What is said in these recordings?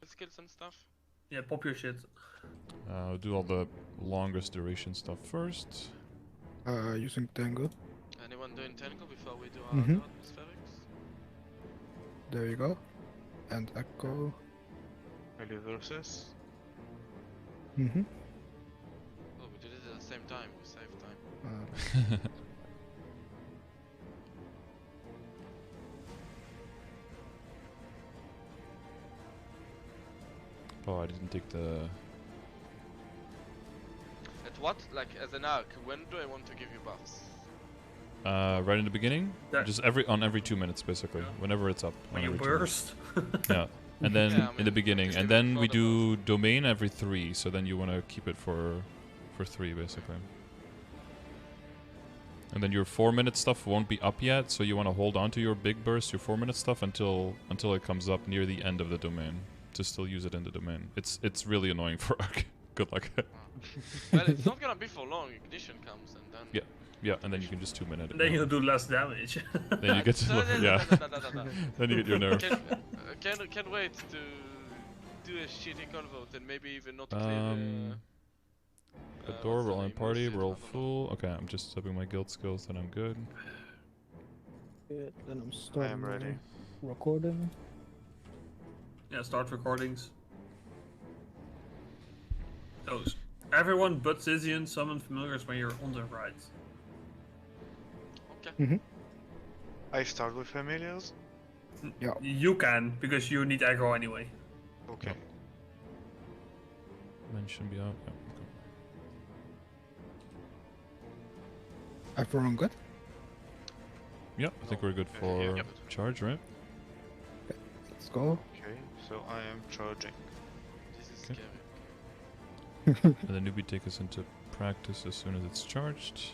skills and stuff. Yeah, pop your shit. I'll do all the longest duration stuff first. Using Tango. Anyone doing Tango before we do our atmospherics? There you go. And Echo. Melee versus. Oh, we did it at the same time. We saved time. Oh, I didn't take the... At what? Like, as an arc, when do I want to give you buffs? right in the beginning? That- Just on every 2 minutes, basically. Whenever it's up. When on you every 2 minutes. burst. Yeah. And then Yeah, I in the mean, beginning. just And even then we before the do domain every 3, so then you want to keep it for 3, basically. And then your 4-minute stuff won't be up yet, so you want to hold on to your big burst, your 4-minute stuff, until it comes up near the end of the domain. To still use it in the domain. It's really annoying for Arc. Good luck. Well, it's not gonna be for long. Ignition comes and then. Yeah. Yeah, and then you can just 2-minute it. And then you'll do less damage. Then you get to yeah. Then you get your nerf. Can wait to do a shitty convo and maybe even not clear. A door, we're all in party, we're all full. Okay, I'm just subbing my guild skills, then I'm good. Good, then I'm starting. I am ready. Recording. Yeah, start recordings. Those. Everyone but Zizian summon familiars when you're on the right. Okay. I start with familiars. Yeah. You can, because you need aggro anyway. Okay. Mine shouldn't be out. Yeah, okay. Everyone good? Yeah, I think we're good for Yep. charge, right? Let's go. Okay, so I am charging. This is Okay. scary. And then newbie take us into practice as soon as it's charged.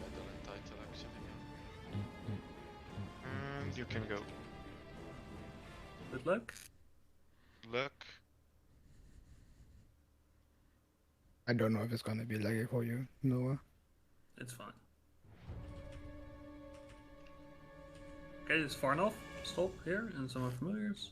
Metal and title actually. And you can go. Good luck. Luck. I don't know if it's gonna be laggy for you, Noah. It's fine. Okay, it's far enough. Stop here and some familiars.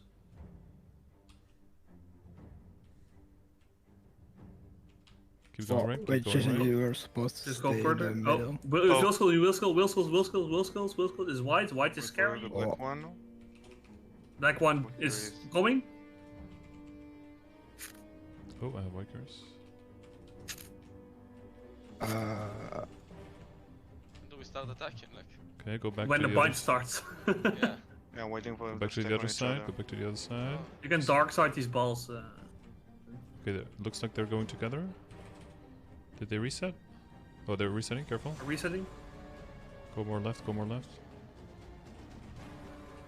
Keep going right. Wait, Keep going Jason, right. you were supposed to Just stay go further. in the Oh, middle. will skill, you will skill, will skills, will skills, will skills, will skills is white. White is Wait for scary. the black one. Black one Here is is- coming. Oh, I have white curse. When do we start attacking? Like, Okay, go back When to the the bind other, starts. yeah. Yeah, I'm waiting for them back to stack the on other each side. other. Go back to the other side. You can dark side these balls. Okay, looks like they're going together. Did they reset? Oh, they're resetting. Careful. Resetting. Go more left. Go more left.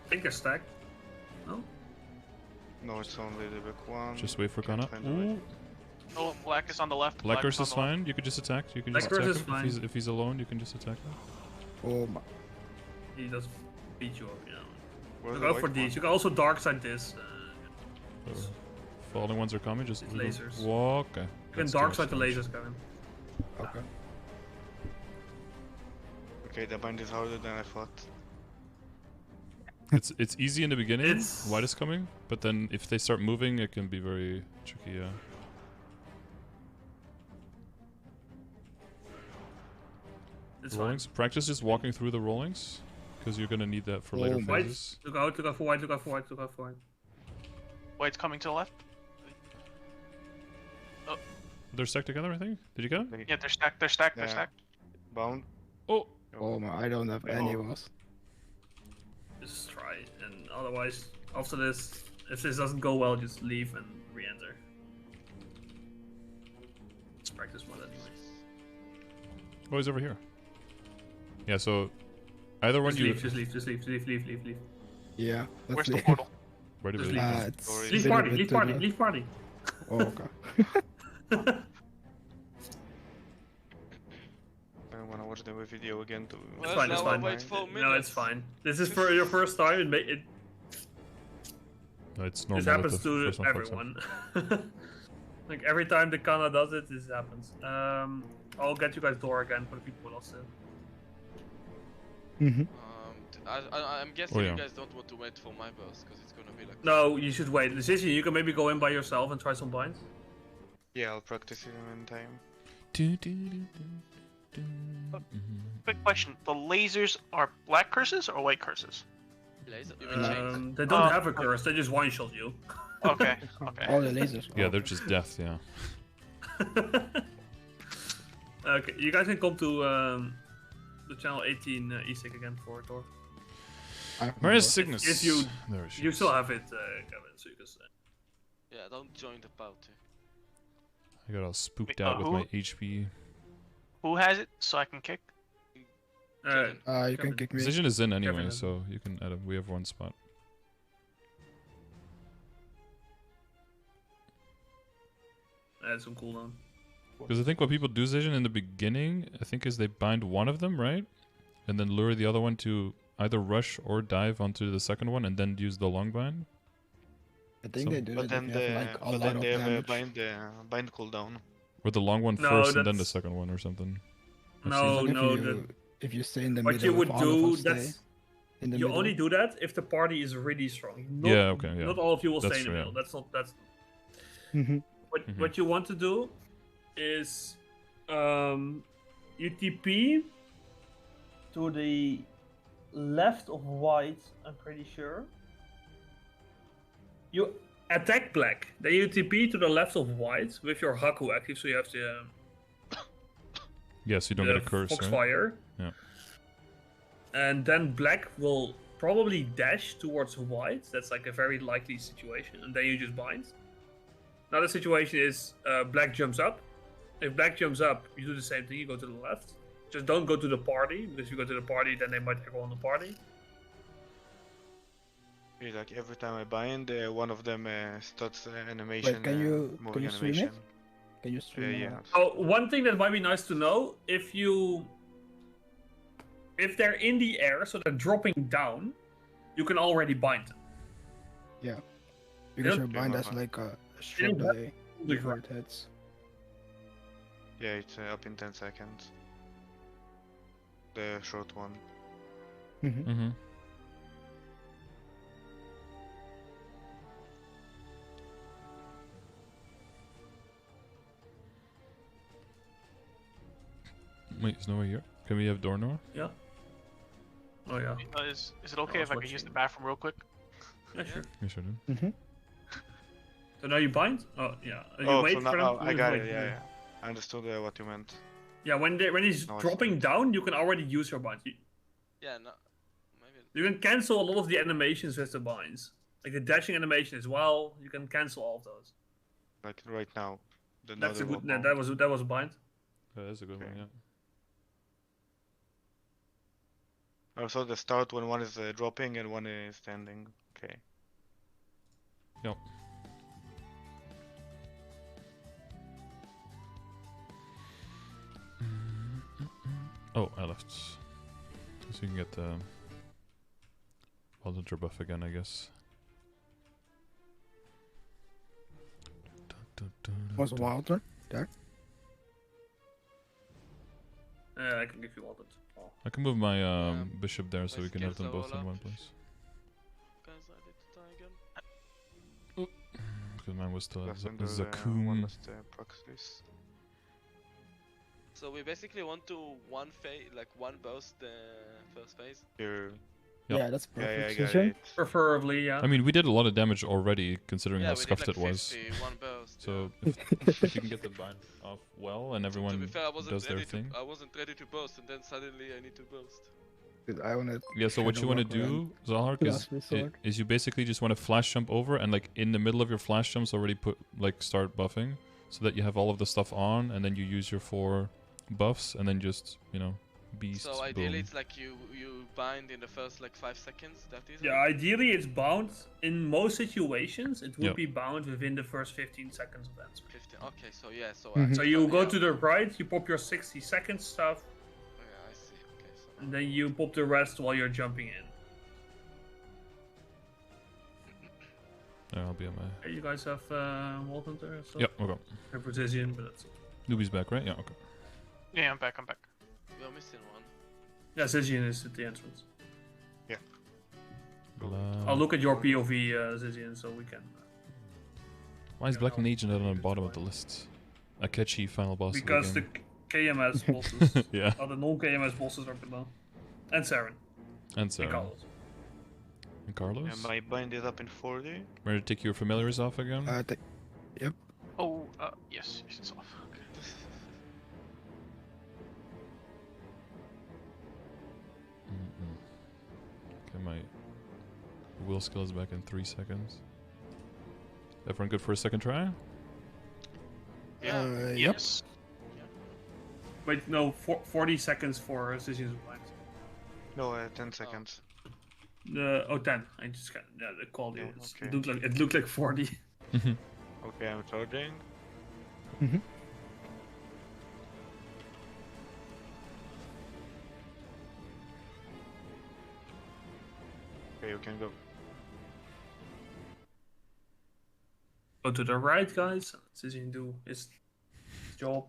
I think they're stacked. No. No, it's only the big one. Just wait for Can't Kana. find the right- Ooh, Oh, black is on the left. Black is curse on is the left. fine. You could just attack. You can Black just curse attack is him. fine. If he's alone, you can just attack him. Oh my. He does beat you up, you know. Where's Look the out white for one? these. You can also dark side this. Falling ones are coming. Just It's lasers. walk. Okay. You can That's dark too side the much lasers, Kevin. Okay. Okay, the bind is harder than I thought. It's easy in the beginning. It's- White is coming, but then if they start moving, it can be very tricky. Yeah. It's fine. Rollings. Practice just walking through the rollings, because you're gonna need that for Oh, later White. phases. Look out for white, look out for white, look out for white. White's coming to the left. They're stacked together, I think. Did you get it? Yeah, they're stacked. They're stacked. They're Yeah. stacked. Bound. Oh, Oh my, I don't have any of us. Just try. And otherwise, after this, if this doesn't go well, just leave and re-enter. Let's practice more anyway. oh, he's over here. Yeah. So either one Just you. leave, just leave, just leave, leave. Yeah. Let's Where's the leave. portal? Where did Just we? leave. It's Leave a Leave bit party, of leave it party, to leave party. the- Oh, okay. I wanna watch the video again to. It's fine, it's now I fine. wait 4 No, minutes. it's fine. This is for your first time. No, it's normal. This that happens the to first one fucks up. everyone. Like every time the Kana does it, this happens. I'll get you guys door again for the people who lost it. Mm-hmm. I'm guessing Oh, yeah. you guys don't want to wait for my burst because it's gonna be like No, you should wait. Decision, you can maybe go in by yourself and try some binds. Yeah, I'll practice it in time. Quick question: the lasers are black curses or white curses? Laser. You mean chains? They don't have a curse, they just one-shot you. Okay. Okay. All the lasers. Yeah, they're just death. Yeah. Okay, you guys can come to the channel 18 e-stick again for Thor. Where is Cygnus? If you There she you is. still have it, Kevin, so you can say. Yeah, don't join the party. I got all spooked Wait, out with who? my HP. Who has it so I can kick? You can Kevin. kick me. Decision is in anyway, Kevin. so you can add him. We have one spot. Add some cooldown. Because I think what people do Decision in the beginning, I think, is they bind one of them, right? And then lure the other one to either rush or dive onto the second one, and then use the long bind. I think So- they do But it then if you have, like, a but lot then of they have a damage. bind cooldown. Or the long one No, first and then the that's- second one or something. I've No, seen If no, you, if you stay in the what middle, you would if all of do, us stay that's in the you middle. only do that if the party is really strong. Not, Yeah, okay, yeah. Not all of you will That's stay in the true, yeah. middle. That's not. That's Mhm. what you want to do is you TP to the left of white. I'm pretty sure. You attack black. Then you TP to the left of white with your Haku active, so you have the Yeah, so you don't the get a curse, right? Foxfire. Yeah. And then black will probably dash towards white. That's like a very likely situation. And then you just bind. Another situation is black jumps up. If black jumps up, you do the same thing. You go to the left. Just don't go to the party, because if you go to the party, then they might echo on the party. Yeah, like every time I bind, one of them starts animation. can you moving stream it? animation. Can you stream Yeah. it? Oh, one thing that might be nice to know, if they're in the air, so they're dropping down, you can already bind them. Yeah. Because your Okay, bind has uh-huh. like a short Yeah. delay before it hits. Yeah, it's up in 10 seconds. The short one. Mhm. Mm-hmm. Wait, is Noah here? Can we have door Noah? Yeah. Oh yeah. Is it okay I if was I could use the watching. bathroom real quick? Yeah, sure. You sure do. Mhm. So now you bind? Oh yeah. You Oh, wait so now for them to I got wait. it. Yeah. I understood what you meant. Yeah, when he's No, I dropping see. down, you can already use your bind. Yeah, no. Maybe. You can cancel a lot of the animations with the binds. Like the dashing animation as well, you can cancel all of those. Like right now. That's a good. one. That was a bind. That's a good one, Okay. yeah. Also, the start when one is dropping and one is standing. Okay. Yep. Oh, I left. So you can get the Volunteer buff again, I guess. Was Walter there? I can give you all that. Oh. I can move my bishop there so my we can have them skills both are in all one up. place. Guys, I need to die again. Because mine was still at Plus under the one Zakum. must practice. So we basically want to one burst the first phase. Here. Yep. Yeah, that's Yeah, perfect. I got Vision. it. Preferably, yeah. I mean, we did a lot of damage already, considering Yeah, how we did scuffed like it was. 50, one burst. So yeah. if you can get the bind off well and To everyone be fair, I wasn't does their ready thing. I wasn't ready to burst, and then suddenly I need to burst. Dude, I wanna. Yeah, so what kinda you want to walk do, Zahar, Last resort. is you basically just want to flash jump over and like in the middle of your flash jumps already start buffing so that you have all of the stuff on and then you use your 4 buffs and then just, beast, So ideally, boom. it's like you bind in the first like 5 seconds. That is. Yeah, ideally it's bound. In most situations, it would Yep. be bound within the first 15 seconds of that. 15. Okay, so yeah, so. Mhm. So you go to the right, you pop your 60 second stuff, Yeah, I see. Okay, so. and then you pop the rest while you're jumping in. Yeah, I'll be on my... Hey, you guys have Wall Hunter? So Yep, okay. Precision, but that's it. Newbie's back, right? Yeah, okay. Yeah, I'm back. We are missing one. Yeah, Zizian is at the entrance. I'll look at your POV, Zizian, so we can. Why is Black Mage not on the bottom of the list? A catchy final boss. Because of the the game. KMS bosses, Yeah. the non-KMS bosses are below. And Saren. And so. And Carlos. And Carlos? Yeah, my bind is up in 40. Ready to take your familiars off again? Yep. Oh, yes, it's off. Okay. Okay, my will skill is back in 3 seconds. Everyone good for a second try? Yeah. Yep. Yes. Wait, no, 40 seconds for Zizian's blind. No, 10 seconds. 10. I just got the quality. Oh, It's- okay. It looked like 40. Okay, I'm charging. Mhm. Okay, you can go. Go to the right, guys. Zizian do his job.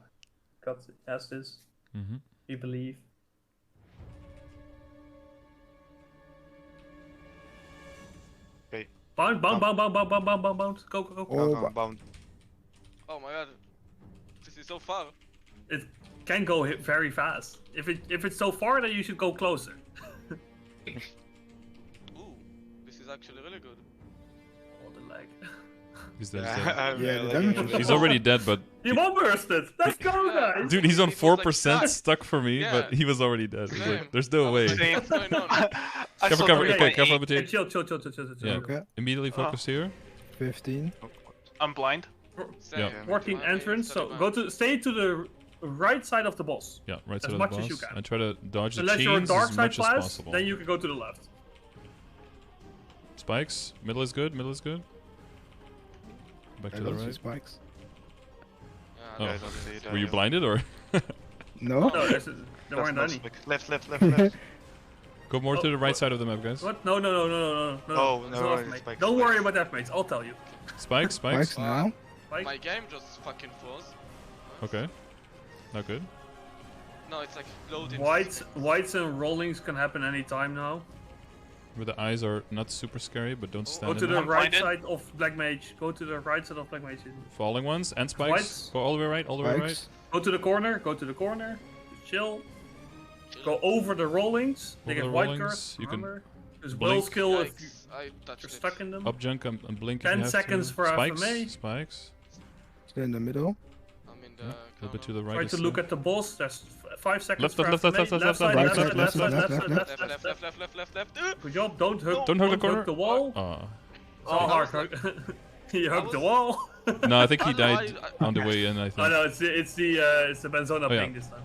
Got has this. Mm-hmm. We believe. Okay. Bound. Go. Oh, Bound. Oh my god. This is so far. It can go very fast. If it's so far, then you should go closer. Ooh, this is actually really good. Oh, the lag. He's dead. Yeah, the damage is- He's already dead, but He one bursted. Let's go, guys. dude, he's on It was like 4% that. stuck for me, Yeah. but he was already dead. It's Same. like, there's no I way. was like, what's going on? Careful, saw careful, the okay, point careful, eight. Abitier. Chill. Yeah. okay. Immediately focus here. 15. I'm blind. Same. Yeah. 14 Divine entrance. Mage, So Divine. stay to the right side of the boss. Yeah, right As side of much the as you boss. can. I try to dodge the Unless you're a chains dark as side much as class, possible. then you can go to the left. Spikes. Middle is good. Middle is good. Back I to the don't see right. spikes. Yeah, Oh. Yeah, I don't see it, Were you yeah. blinded or? No? No, there weren't That's any. not left. Go more Oh, to the right what? side of the map, guys. What? No. Oh, It's no, not it's F-mate. spikes, Don't worry spikes. about F-mates. I'll tell you. Spikes, Spikes spikes. now? Spike. My game just fucking froze. Okay. Not good. No, it's like loading. Whites and rollings can happen anytime now. Where the eyes are not super scary, but don't Go stand to in the them. right blinded. side of Black Mage. Go to the right side of Black Mage. Falling ones and spikes. Whites. Go all the way right, all the way right. Spikes. Go to the corner. Chill. Go over the rollings. They Over get the white rollings, curse. you can Remember? There's blink. will skill if Yikes, I touched you're it. stuck in them. Up junk and blink if 10 you have seconds to. for Spikes, FMA. Spikes. Stay in the middle. I'm in the Yeah, a little bit to the right. Try is to the- look at the boss. There's 5 seconds Left, for left, FMA. left, left, side, right left side, side, left, left left, side, left. left. Good job. Don't hug. Don't hug the corner. Hug the wall. Ah. Oh, hard hug. He hugged the wall. No, I think he Oh, no, died I- on the way in, I Oh think. no, it's the Benzona Oh, yeah. ping this time.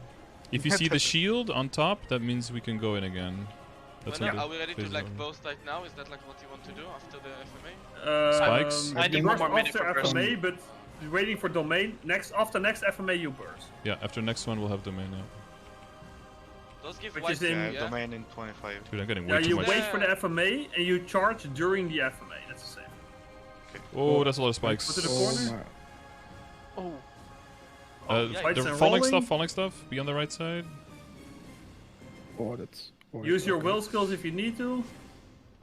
If you see the shield on top, that means we can go in again. That's When how are we ready to phases like are. boast right now? Is that like what you want to do after the FMA? Spikes? I need one more minute after for burst. FMA, but waiting for domain. After next FMA, you burst. Yeah, after next one we'll have domain now. Those give Which white is in- Yeah, yeah? domain in 25. Dude, I'm getting Yeah, way too you much. wait for the FMA and you charge during the FMA. That's the same. Oh, that's a lot of Go to spikes. the Oh corner. my. Oh. Spikes The and falling rolling. stuff, be on the right side. Oh, that's. oh, Use your okay. will skills if you need to.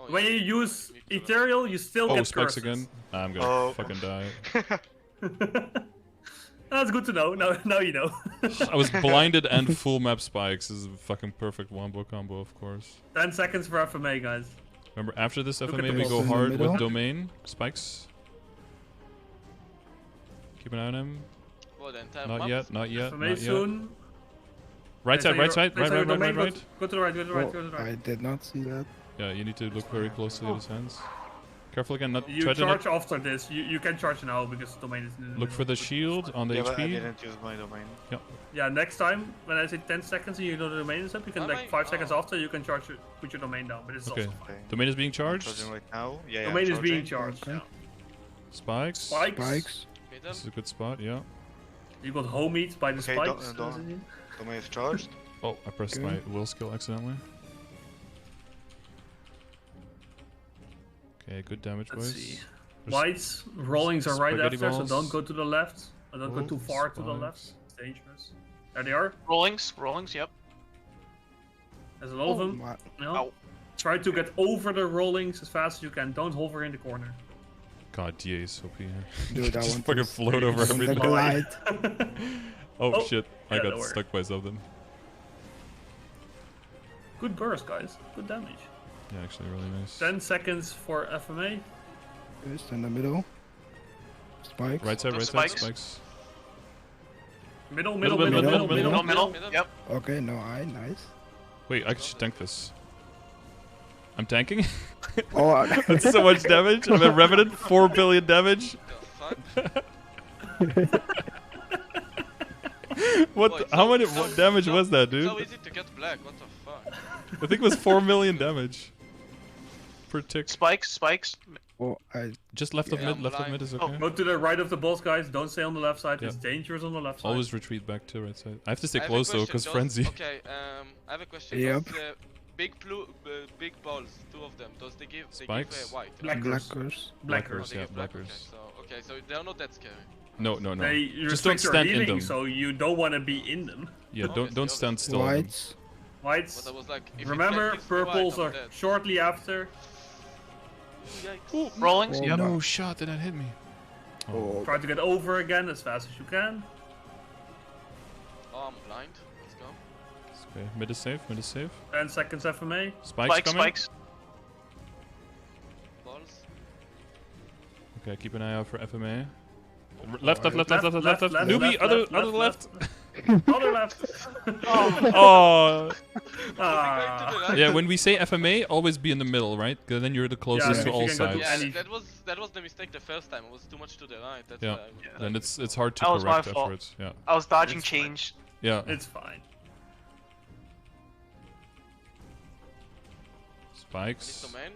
Oh, When yeah. you use Need to- Ethereal, you still Oh, get spikes curses. again. I'm gonna Oh. fucking die. That's good to know. Now you know. I was blinded and full map spikes. This is a fucking perfect wombo combo, of course. 10 seconds for FMA, guys. Remember, after this Look at FMA, the we boss go in the hard middle. with domain. Spikes. Keep an eye on him. Oh, the entire Not map yet, is- not yet, FMA not yet. soon. Right side, right side, Place right, on right, your right, right, domain, right. Go to the right, go to the right, Oh, go to the right. I did not see that. Yeah, you need to look very closely at his hands. Careful again, not You try to charge not after this. You can charge now because domain is in the look for the shield on the Yeah, but I HP. didn't use my domain. Yeah, next time when I say 10 seconds and you know the domain is up, you can like 5 seconds after you can charge put your domain down, but it's Okay. also fine. Okay. Domain is being I'm charged. charging right now. Yeah, Domain I'm is being charging. charged. Okay. Yeah. Spikes. Spikes. Middle. This is a good spot, yeah. You got home eat by the Okay, spikes. don't- Domain is charged. Oh, I pressed Okay. my will skill accidentally. Okay, good damage, Let's boys. see. There's Whites, rollings are right spaghetti after, so balls. don't go to the left. Or don't go Oh, too far to the left. spikes. It's dangerous. There they are. Rollings, yep. There's a lot of them. My, No. Ow. Try to get over the rollings as fast as you can. Don't hover in the corner. God, DA is OP here. Dude, that Just one fucking float over from the everything. glide. Oh, Oh, shit, I yeah, got that worked. stuck by something. Good burst, guys. Good damage. Yeah, actually really nice. 10 seconds for FMA. Just in the middle. Spikes. Right side, The right spikes. side, spikes. Middle. Yep. Okay, no eye, nice. Wait, I should tank this. I'm tanking? Oh, That's so much damage. I'm a Revenant, 4 billion damage. The fuck? What? Wait, How so- much so- damage so- was that, dude? So easy to get black, what the fuck? I think it was 4 million damage per tick. Spikes. oh, I Just left of Yeah, mid. I'm Left of blind. mid is Oh, okay. Go to the right of the boss, guys. Don't stay on the left side. Yeah. It's dangerous on the left side. Always retreat back to right side. I have to stay I have a close though, question, because those- frenzy. Okay, I have a question. Yep. Those, big balls, 2 of them, does they give Spikes? white? Black blackers. Oh, Blackers, they yeah, give black, blackers. Okay, so they're not that scary. No, no, no. They Just don't restrict your stand in healing, them. so you don't want to be in them. Yeah, don't Obviously, stand still. in them. Whites. Whites. But I was like, if Remember, it hits me white, purples I'm are dead. shortly after. Yikes. Rollings. Oh, Yep. No shot did that hit me. Oh, Try to get over again as fast as you can. Oh, I'm blind. Let's go. Okay, mid is safe. Mid is safe. 10 seconds FMA. Spikes coming. Spikes. Balls. Okay, keep an eye out for FMA. Left, Left. left, Newbie, other left. Other left. Oh. Ah. Yeah, when we say FMA, always be in the middle, right? 'Cause then you're the closest if to you all can go to sides. Yeah, any- that was the mistake the first time. It was too much to the right. That's Yeah. why I- Then it's hard to That was my correct fault. afterwards. Yeah. I was dodging It's fine. change. Yeah. It's fine. I need Spikes. domain.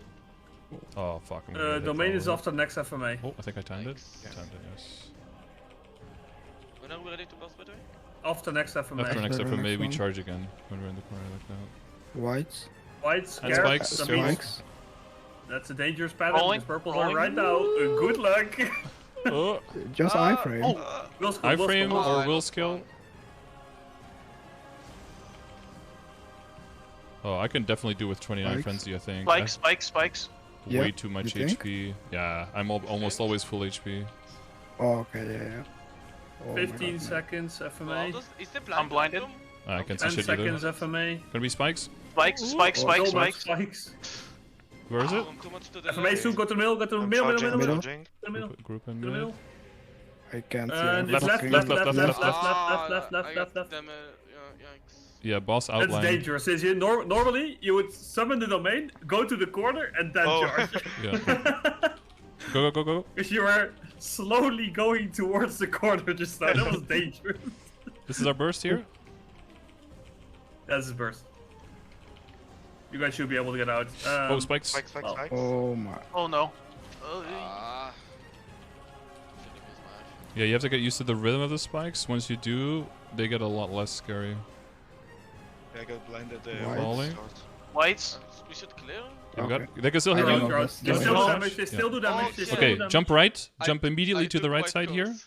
Oh fuck. I'm gonna get hit Domain is probably. after next FMA. Oh, I think I timed it. Thanks. I timed it, yes. When are we ready to burst, by the way? After next FMA. After next After the FMA, next we one. charge again when we're in the corner like that. Whites. Whites, And scared. spikes, That means Spikes. that's a dangerous pattern. Rolling, Because purples rolling. are right now. Good luck. Oh, Just iframe. Oh, Will skill, will iframe skill. or I will lost skill. one. Oh, I can definitely do with 29 Spikes. frenzy. I think. spikes. I have Yeah, way too much you think? HP. Yeah, I'm almost always full HP. Oh, okay, yeah. Oh my 15 God, seconds Well, FMA. is the blind blinded. room? I can't see 10 shit seconds either. FMA. Gonna be spikes. Spikes. So much spikes. Where is it? Oh, I'm too much to the FMA left. soon, go to the middle, go to the I'm middle, charging, middle, charging. middle, Group in the mid. middle. I can't see. And it's Left, left, left, left, left, left, left, Ah, left, left, I left, got left. them, yikes. Yeah, boss That's outline. dangerous. Is it? Normally, you would summon the domain, go to the corner, and then Oh. charge. Yeah. Go, go, go, go. Because you are slowly going towards the corner just now. That was dangerous. This is our burst here. That's his burst. You guys should be able to get out. Oh, spikes. Spike, spike, Oh. spike. Oh my. Oh no. Ah. Should've used my Yeah, you have to get used to the rhythm of the spikes. Once you do, they get a lot less scary. Yeah, I got blinded. White. Falling. Whites. We should clear? You Okay. got, they can still I hit don't you. know. They still do Yeah. damage. They still do damage. They Oh, still Okay, do damage. jump right. I- Jump immediately I to the took right quite side here. close.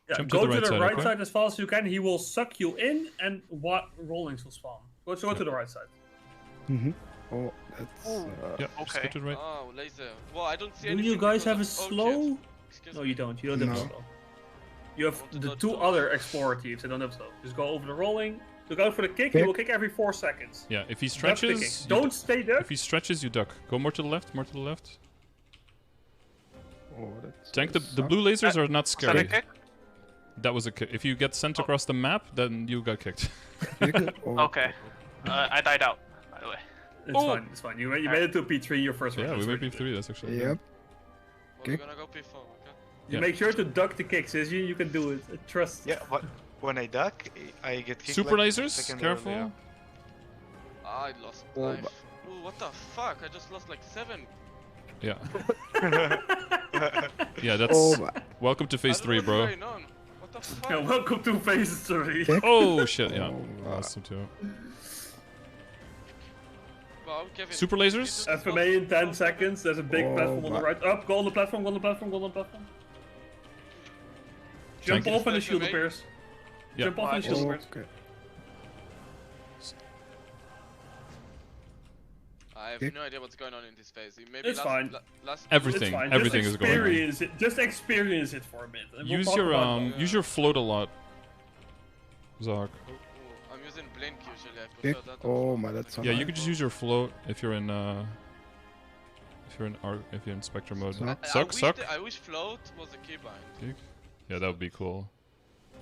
Yeah, Jump to go the to right the side, right okay? side as fast as you can. He will suck you in, and what rollings will spawn. Go to the right side. Mm-hmm. Oh, that's. Yeah, just Okay. go to the right. Oh, laser. Well, I don't see Do anything. you guys have a because of- slow? Oh, shit. No, you don't. You don't have No. slow. You have Want to the dodge two those? other Explorer teams. They don't have slow. Just go over the rolling. Look out for the kick. He Kick. will kick every 4 seconds. Yeah, if he Duck the stretches, kick. you Don't stay there. if he stretches, you duck. Go more to the left, more to the left. Oh, that's. Tank the sucks. blue lasers are not Center scary. kick. That was a kick. If you get sent across the map, then you got kicked. Kick. Oh, Okay. I died out. By the way. It's Oh. fine. It's fine. You made it to P3 your first round. Yeah, we That's might be really good. 3. That's actually. Yep. Well, we're Kick. gonna go P4, okay? You Yeah. make sure to duck the kicks, is you can do it. Trust. Yeah, what? When I duck, I get kicked. Super like lasers, second careful. earlier. Ah, I lost Oh, life. but- Ooh, what the fuck? I just lost like 7. Yeah. Yeah, that's. Oh my. Welcome to phase I don't 3, know bro. what's going on. What the fuck? Yeah, welcome to phase 3. Kick. Oh shit! Yeah, Oh, lost him too. Wow, Kevin, Super you lasers? just FMA in lost- 10 seconds. There's a big Oh platform on the my- right. Up, go on the platform, go on the platform, go on the platform. Jump Thank off and the shield FMA. appears. Yeah. Jump off and the shield appears. Okay. I I have Okay. no idea what's going on in this phase. Maybe It's last, fine. last Everything. It's fine. Everything just is going on. experience it. Just experience it for a bit. and we'll Use talk your about that. use your float a lot. Zark. I'm using blink usually. I Kick. prefer that. Oh my, that's so Yeah, you nice. could just use your float if you're in if you're in Spectre mode. Suck. Suck. I wish float was a keybind. Yeah, that would be cool.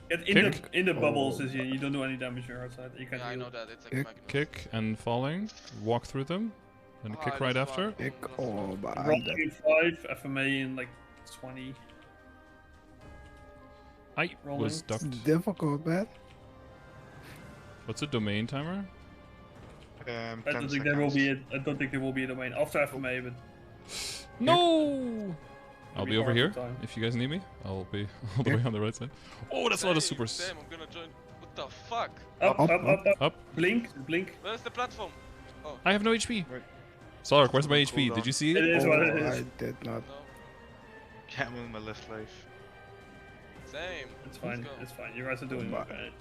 In the Oh, bubbles, is you don't do any damage on your outside. You can Yeah, I heal. know that. It's like Kick. Magnus. Kick and falling. Walk through them. And Ah, kick right that's after. one. Kick. That's Oh, one. but I'm Roll dead. in 5, FMA in like 20. I Rolling. was It's ducked. difficult, man. What's a domain timer? I 10 don't think there will seconds. be. I don't think there will be a domain after FMA, but No! I'll Maybe be over hard here. to time. If you guys need me, I'll be all the way on the right side. Oh, that's a lot of Hey, supers. Sam, I'm gonna join. What the fuck? up. Up. Blink. Where's the platform? I have no HP. Wait. Sark, where's my Cool HP? down. Did you see It it? is what it Oh, I is. did not. No. Yeah, I'm on my left life. Same. It's fine. Let's go. It's fine. You guys are doing But- okay.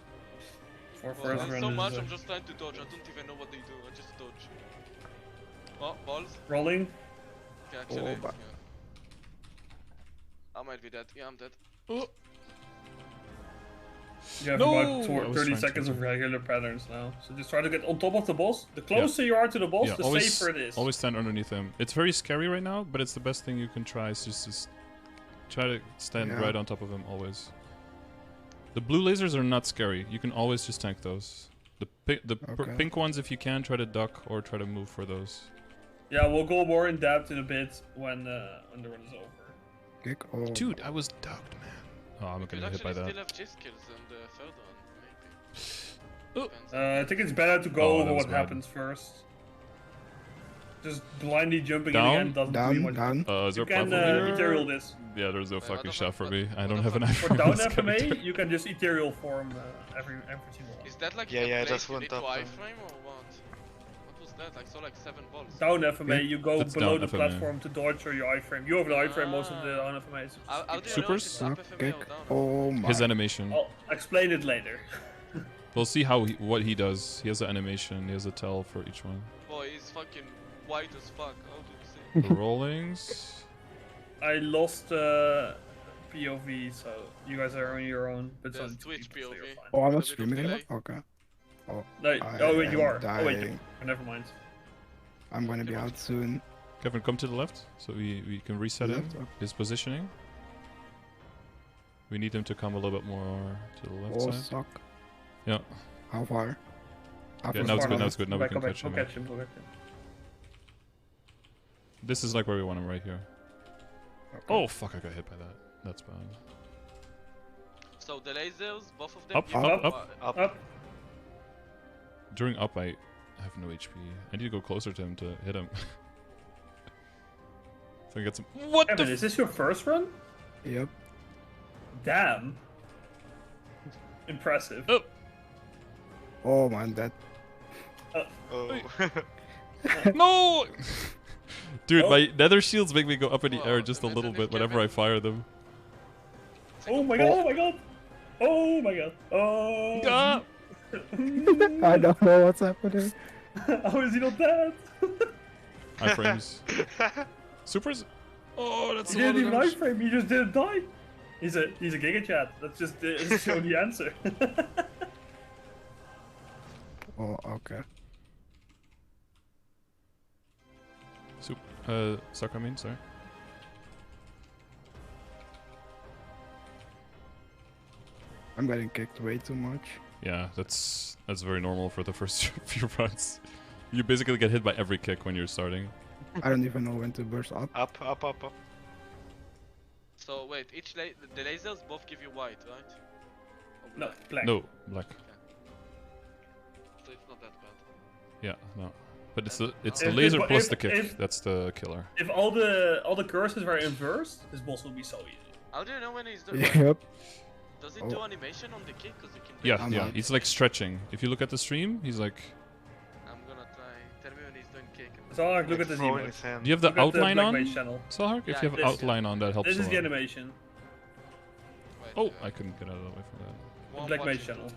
For Well, first I'm run so is, much, I'm just trying to dodge. I don't even know what they do. I just dodge. Oh, balls. rolling. Okay, actually. Oh, but- Yeah. I might be dead. Yeah, I'm dead. You have No! about I was 30 trying to seconds do- of regular patterns now. So just try to get on top of the boss. The closer you are to the boss, Yeah, the always, safer it is. always stand underneath him. It's very scary right now, but it's the best thing you can try. Is just try to stand Yeah. right on top of him always. The blue lasers are not scary. You can always just tank those. The Okay. pink ones, if you can, try to duck or try to move for those. Yeah, we'll go more in depth in a bit when the run is over. Kick. Oh, Dude, I was ducked, man. Oh, I'm You gonna get hit by actually that. still have G skills in the third one, maybe. Oh. Depends. I think it's better to go Oh, over that was what bad. happens first. Just blindly jumping Down? in again doesn't do down, much. down. Is there You a can platform here? ethereal this. Yeah, there's no Wait, what fucking the shot fuck? for me. I What don't the have an fuck? knife For for down this FMA, character. you can just ethereal form every single one. Is that like Yeah, the yeah, place that's you one need to top, iframe or what? What was that? I saw like 7 balls. Down FMA, you go That's below down the FMA. platform to dodge or you iframe. You have the iframe most of the Ah. down FMAs. How do you know if Supers? it's up Suck. FMA Kick. or down? Oh my. His animation. I'll explain it later. We'll see what he does. He has an animation. He has a tell for each one. Boy, he's fucking white as fuck. How do you say? The rollings. I lost POV, so you guys are on your own. But it's There's only two Twitch people, so you're POV. fine. Oh, I'm A not bit of streaming anymore. delay. Okay. No, I oh wait, you am are. Oh wait, dying. never mind. I'm gonna be out soon. Kevin, come to the left so we can reset him. Left? His positioning. We need him to come a little bit more to the left Oh, side. suck. Yeah. How far? Yeah, now it's good. Now it's good. Now we Back, can go back, catch go him. catch him. Go catch him. This is like where we want him, right here. Okay. Oh fuck! I got hit by that. That's bad. So the lasers, both of them. Up, give up, you- up. Up. During up, I have no HP. I need to go closer to him to hit him. So I get some. What Evan, the? is this your first run? Yep. Damn. Impressive. Oh. Oh man, that. Oh. No! Dude, Oh. my nether shields make me go up in the Wow, air just a imagine little if bit whenever I Kevin- fire them. Oh my god! Oh my god! Oh my god! Oh. Ah! I don't know what's happening. How is he not dead? Iframes. Supers? Oh, that's He a lot didn't of even damage. iframe. He just didn't die. He's a Giga Chat. That's just show the answer. Oh, okay. Suck, I mean, sorry. I'm getting kicked way too much. Yeah, that's very normal for the first few runs. You basically get hit by every kick when you're starting. I don't even know when to burst up. Up, up, up, up. So wait, the lasers both give you white, right? Or No, black? black. No, black. So it's not that bad. Yeah, no. But it's the If- laser if- plus if- the kick. if- That's the killer. If all the curses were inversed, this boss would be so easy. How do you know when he's doing? Yep. Does it do Oh. animation on the kick? Cause you can. do Yeah, it. I'm yeah. out. He's like stretching. If you look at the stream, he's like. I'm gonna try. Tell me when he's doing kick. So look at this Throwing emote. his hand. Do you have the Look at the outline Black on, Mage channel. Salhark? If Yeah, you have this- outline on, that helps This a is lot. the animation. Wait, Oh, I couldn't get out of the way from that. one Black Mage watching. channel.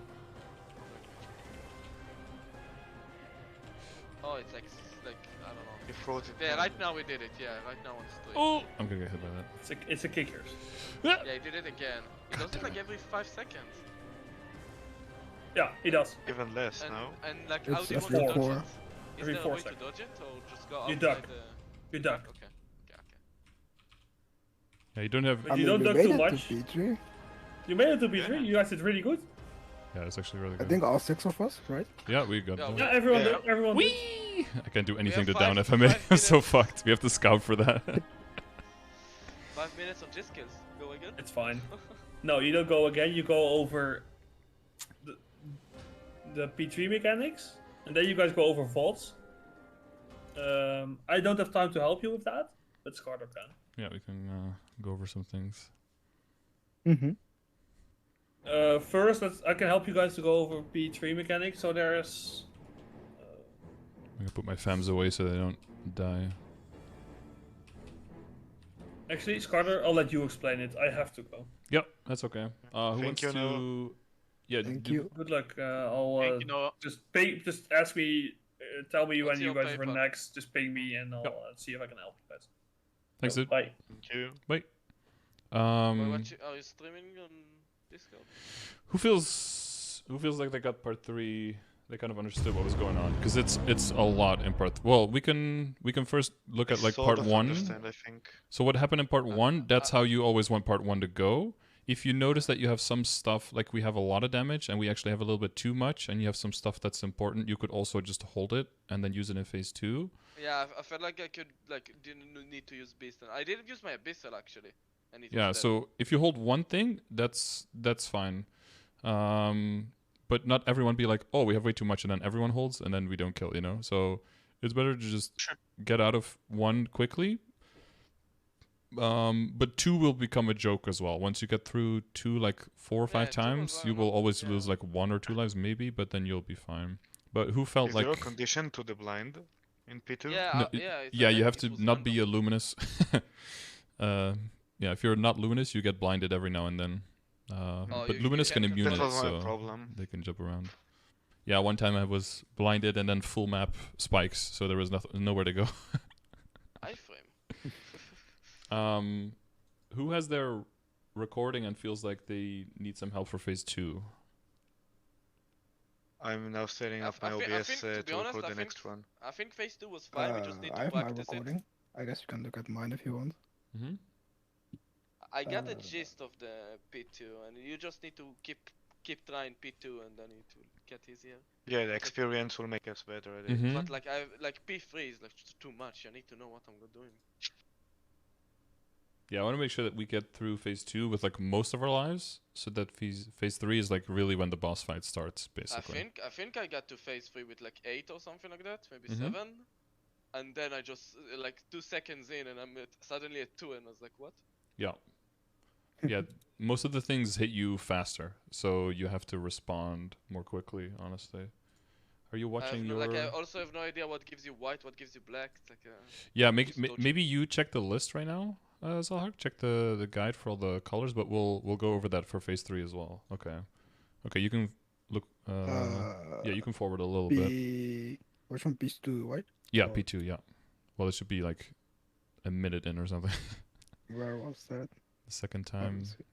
Oh, it's like I don't know, You froze it. Yeah, down. right now we did it. Yeah, right now on stream. Oh! I'm gonna get hit by that. It's a kickers. Yeah, he did it again. He does it like every 5 seconds. Yeah, he does. Even less And, now. and like, It's how do you want every to dodge four. it? Is Every there a 4 way to seconds. dodge it, or just go You outside duck. the... You duck. Okay. Yeah, you don't have... But I you mean, don't we duck made too it much. to B3. You made it to B3. You guys did really good. Yeah, it's actually really I good. think all 6 of us, right? Yeah, we got Yeah, that. Yeah, everyone Yeah. did. Everyone did. Whee! I can't do anything to have down 5 FMA. I'm so minutes. fucked. We have to scout for that. 5 minutes of just kills. Go again? It's fine. No, you don't go again. You go over the P3 mechanics, and then you guys go over vaults. I don't have time to help you with that, but Scardor can. Yeah, we can go over some things. Mm-hmm. First, I can help you guys to go over P3 mechanics. So there's I'm gonna put my FAMs away so they don't die. actually Scardor. I'll let you explain it. I have to go. Yep, that's okay. Who Thank wants you, to... Noah. Yeah, Thank do- you. Good luck. I'll Thank you, Noah. just ask me. Tell me What's when you your guys paper? run next. Just ping me, and I'll Yep. see if I can help you guys. Thanks, So, dude. bye. Thank you. Wait, are you streaming on Discord? Who feels like they got part 3? They kind of understood what was going on because it's a lot in part. Well, we can first look at like Sort part of 1. Understand, I think. So what happened in part 1? That's how you always want part 1 to go. If you notice that you have some stuff, like we have a lot of damage and we actually have a little bit too much, and you have some stuff that's important, you could also just hold it and then use it in phase 2. Yeah, I felt like I could, like, didn't need to use Beast. I didn't use my Abyssal actually. And it was Yeah, dead. so if you hold one thing, that's fine. But not everyone be like, oh, we have way too much, and then everyone holds, and then we don't kill, you know? So it's better to just get out of 1 quickly. But 2 will become a joke as well. Once you get through 2 like 4 or 5 Yeah, 2 was times, you very will always yeah. lose like 1 or 2 lives maybe, but then you'll be fine. But who felt Is like... there a condition to the blind in P2? Yeah, No, yeah. it's Yeah, you like have it to was not be random. a luminous. Yeah, if you're not luminous, you get blinded every now and then. But you luminous can can immune That it, was my so problem. they can jump around. Yeah, one time I was blinded and then full map spikes, so there was nowhere to go. Iframe. Who has their recording and feels like they need some help for phase 2? I'm now setting I up f- my I thi- I OBS think, to be to honest, record I the think next one. I think phase 2 was fine. We just need I to have my practice it. recording. I guess you can look at mine if you want. Mm-hmm. I got the Uh, gist of the P2, and you just need to keep trying P2, and then it will get easier. Yeah, the experience will make us better at it. Mm-hmm. But like P3 is like just too much. I need to know what I'm doing. Yeah, I want to make sure that we get through phase 2 with like most of our lives, so that phase 3 is like really when the boss fight starts, basically. I think I got to phase 3 with like 8 or something like that, maybe Mhm. 7, and then I just like 2 seconds in, and I'm suddenly at 2, and I was like, what? Yeah. Yeah, most of the things hit you faster, so you have to respond more quickly, honestly. Are you watching your... Like I also have no idea what gives you white, what gives you black. It's like Yeah, just dodgy. maybe you check the list right now, Zalhak. Check the guide for all the colors, but we'll go over that for phase 3 as well. Okay. Okay, you can look... yeah, you can forward a little bit. Which one? Beast 2, right? Yeah, or- P2, yeah. Well, it should be like a minute in or something. Where was that? The second Oh, time. let's see.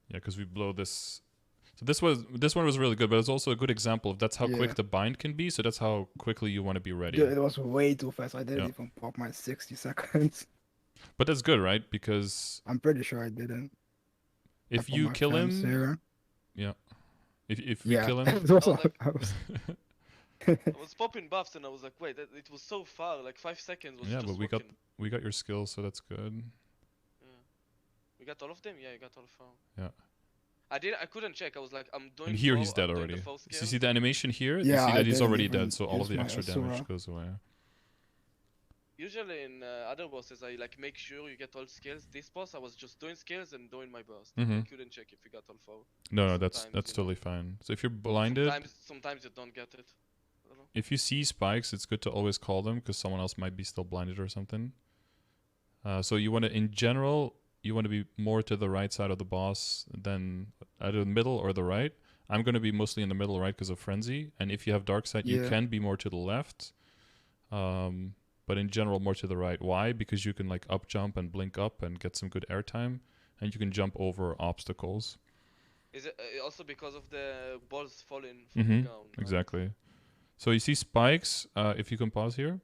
Yeah, because we blow this. So this one was really good, but it's also a good example of that's how Yeah. quick the bind can be. So that's how quickly you want to be ready. Dude, it was way too fast. I didn't Yeah. even pop my 60 seconds. But that's good, right? Because I'm pretty sure I didn't. I if put you my kill fans him, here. yeah. If we Yeah. kill him, It was Oh, all- like- I was- I was popping buffs, and I was like, wait, it was so far. Like 5 seconds was yeah. just But working. we got your skills, so that's good. Yeah. We got all of them. Yeah, you got all of them. Yeah. I couldn't check. I was like, I'm doing. And here 4, he's dead I'm doing the already. 4 So you scale. see the animation here? You Yeah, see I that he's didn't already even dead, so all of use the my extra damage Asura. goes away. Usually in other bosses, I like make sure you get all skills. This boss, I was just doing skills and doing my burst. Mhm. I couldn't check if you got all 4. No, that's Sometimes, you know. totally fine. So if you're blinded, Sometimes you don't get it. I don't know. if you see spikes, it's good to always call them because someone else might be still blinded or something. So you want to, in general, you want to be more to the right side of the boss than either the middle or the right. I'm going to be mostly in the middle, right, because of Frenzy. And if you have Dark Side, you Yeah. can be more to the left. But in general, more to the right. Why? Because you can like up jump and blink up and get some good airtime, and you can jump over obstacles. Is it also because of the balls falling from the ground? Right? Exactly. So you see spikes. If you can pause here,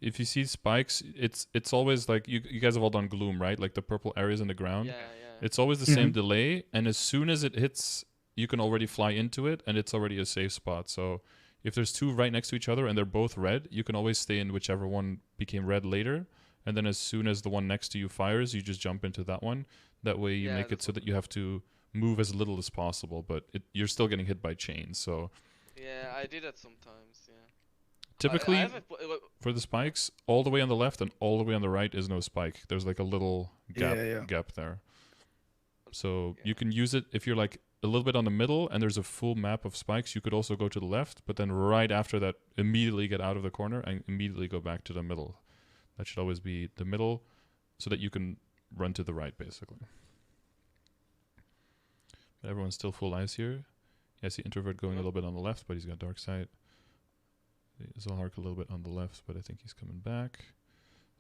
if you see spikes, it's always like you guys have all done Gloom, right? Like the purple areas in the ground. Yeah, yeah. It's always the same delay, and as soon as it hits, you can already fly into it, and it's already a safe spot. So if there's two right next to each other and they're both red, you can always stay in whichever one became red later. And then as soon as the one next to you fires, you just jump into that one. That way you make it so that you have to move as little as possible, but you're still getting hit by chains. So yeah, I did that sometimes. Yeah. Typically, for the spikes, all the way on the left and all the way on the right is no spike. There's like a little gap there. So you can use it if you're like a little bit on the middle and there's a full map of spikes. You could also go to the left, but then right after that, immediately get out of the corner and immediately go back to the middle. That should always be the middle so that you can run to the right, basically. But everyone's still full eyes here. Yeah, I see Introvert going a little bit on the left, but he's got Dark Side. Zolhark a little bit on the left, but I think he's coming back.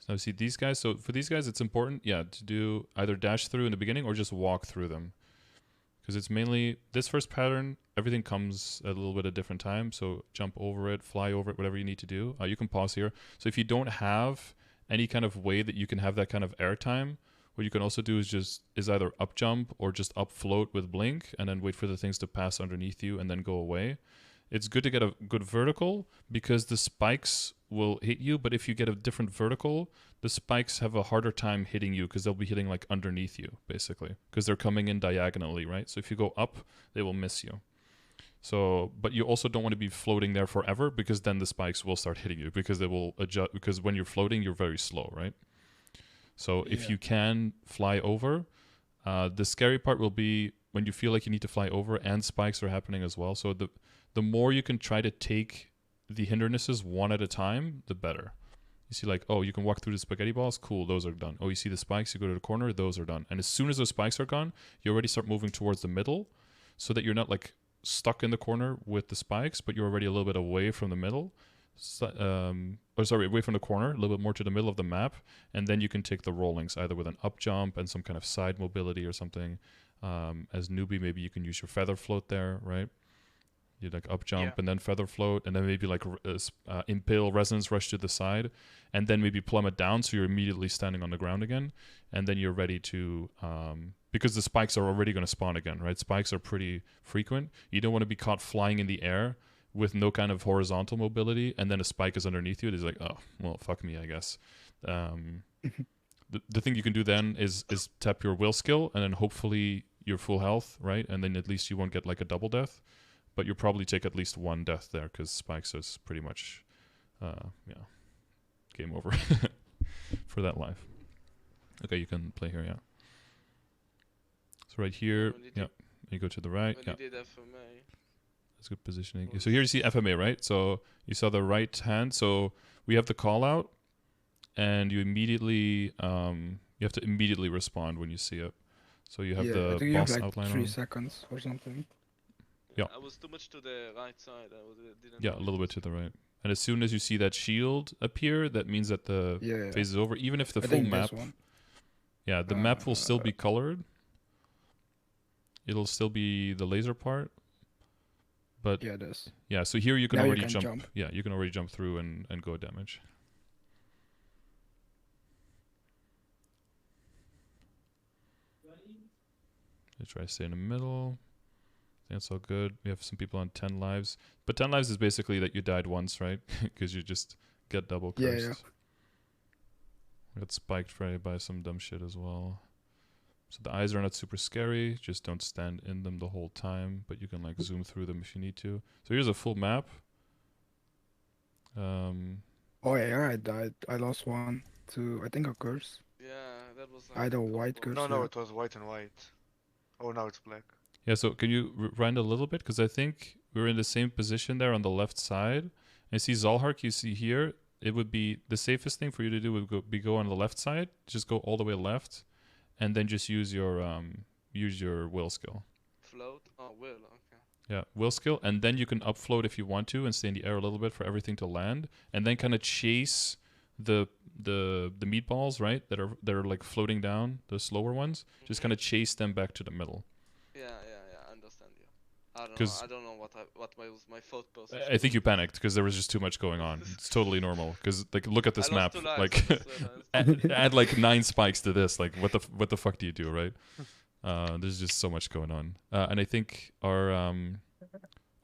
So now we see these guys. So for these guys, it's important, to do either dash through in the beginning or just walk through them. Because it's mainly, this first pattern, everything comes at a little bit of different time. So jump over it, fly over it, whatever you need to do. You can pause here. So if you don't have any kind of way that you can have that kind of airtime, what you can also do is either up jump or just up float with blink and then wait for the things to pass underneath you and then go away. It's good to get a good vertical because the spikes will hit you, but if you get a different vertical, the spikes have a harder time hitting you because they'll be hitting like underneath you, basically, because they're coming in diagonally, right? So if you go up, they will miss you. So, but you also don't want to be floating there forever because then the spikes will start hitting you because they will adjust, because when you're floating, you're very slow, right? So if you can fly over, the scary part will be when you feel like you need to fly over and spikes are happening as well. So the more you can try to take the hindrances one at a time, the better. You see like, oh, you can walk through the spaghetti balls. Cool, those are done. Oh, you see the spikes, you go to the corner, those are done. And as soon as those spikes are gone, you already start moving towards the middle so that you're not like stuck in the corner with the spikes, but you're already a little bit away from the middle. Away from the corner, a little bit more to the middle of the map. And then you can take the rollings either with an up jump and some kind of side mobility or something. As newbie, maybe you can use your feather float there, right? You like up jump and then feather float, and then maybe like impale resonance rush to the side, and then maybe plummet down so you're immediately standing on the ground again, and then you're ready to because the spikes are already going to spawn again, right? Spikes are pretty frequent. You don't want to be caught flying in the air with no kind of horizontal mobility, and then a spike is underneath you. It's like, oh, well, fuck me, I guess. The thing you can do then is tap your will skill, and then hopefully you're full health, right? And then at least you won't get like a double death. But you'll probably take at least one death there because spikes is pretty much, game over for that life. Okay, you can play here, So right here, you go to the right, You did FMA. That's good positioning. So here you see FMA, right? So you saw the right hand. So we have the call out, and you immediately, you have to immediately respond when you see it. So you have the I think boss you have like outline 3 on. seconds or something. Yeah. I was too much to the right side. Didn't. Yeah, a little bit to the right. And as soon as you see that shield appear, that means that the phase is over. Even if the full map, the map will still be colored. It'll still be the laser part. But it is. Yeah, so here you can now already you can jump. Yeah, you can already jump through and go damage. Let's try to stay in the middle. That's all good. We have some people on 10 lives. But 10 lives is basically that you died once, right? Because you just get double cursed. Yeah. We got spiked by some dumb shit as well. So the eyes are not super scary. Just don't stand in them the whole time. But you can like zoom through them if you need to. So here's a full map. Oh yeah, I died. I lost one to, I think, a curse. Yeah, that was like Either white curse. No, it was white and white. Oh, now it's black. Yeah, so can you rewind a little bit? Because I think we're in the same position there on the left side. And see Zolhark, you see here, it would be the safest thing for you to do would be go on the left side. Just go all the way left. And then just use your will skill. Float? Oh, will, okay. Yeah, will skill, and then you can upfloat if you want to and stay in the air a little bit for everything to land, and then kind of chase the meatballs, right? That are like floating down, the slower ones. Just kind of chase them back to the middle. Yeah, I understand you. I don't know. 'Cause I don't know what my thought process. I think you panicked because there was just too much going on. It's totally normal. Because like, look at this I map. lost 2 lives, Like, I just realized. add like 9 spikes to this. Like, what the fuck do you do, right? There's just so much going on. And I think our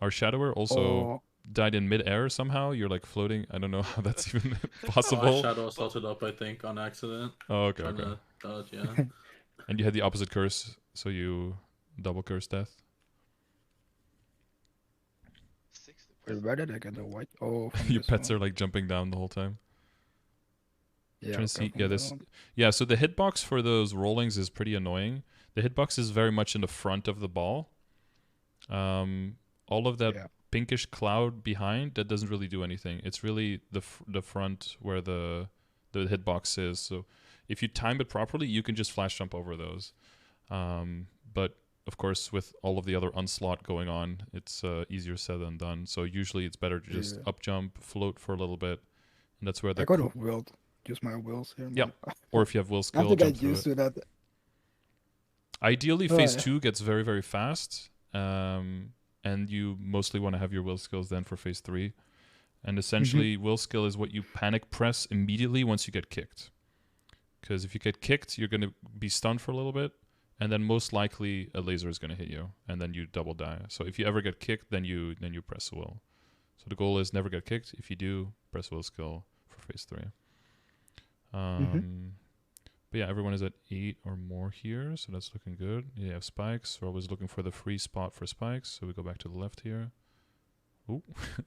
shadower also died in mid-air somehow. You're like floating. I don't know how that's even possible. My shadow started up, I think, on accident. Oh, okay, Trying okay. to dodge, yeah. And you had the opposite curse, so you double curse death. 60%. Where did I get the white? Oh, from Your this pets one. are like jumping down the whole time. Yeah, Trying to see. from Yeah, that this. one. Yeah, so the hitbox for those rollings is pretty annoying. The hitbox is very much in the front of the ball. All of that Yeah. pinkish cloud behind, that doesn't really do anything. It's really the front where the hitbox is. So if you time it properly, you can just flash jump over those. But of course, with all of the other onslaught going on, it's easier said than done. So usually it's better to just Yeah. up jump, float for a little bit, and that's where the I could have willed. Use my wills here. Yeah. or if you have will I skill, have to jump get through used it. to that. Ideally, Oh, phase yeah. 2 gets very, very fast, and you mostly want to have your will skills then for phase 3. And essentially, will skill is what you panic press immediately once you get kicked. Because if you get kicked, you're going to be stunned for a little bit, and then most likely a laser is going to hit you, and then you double die. So if you ever get kicked, then you press will. So the goal is never get kicked. If you do, press will skill for phase 3. But yeah, everyone is at 8 or more here, so that's looking good. You have spikes. We're always looking for the free spot for spikes, so we go back to the left here. Ooh,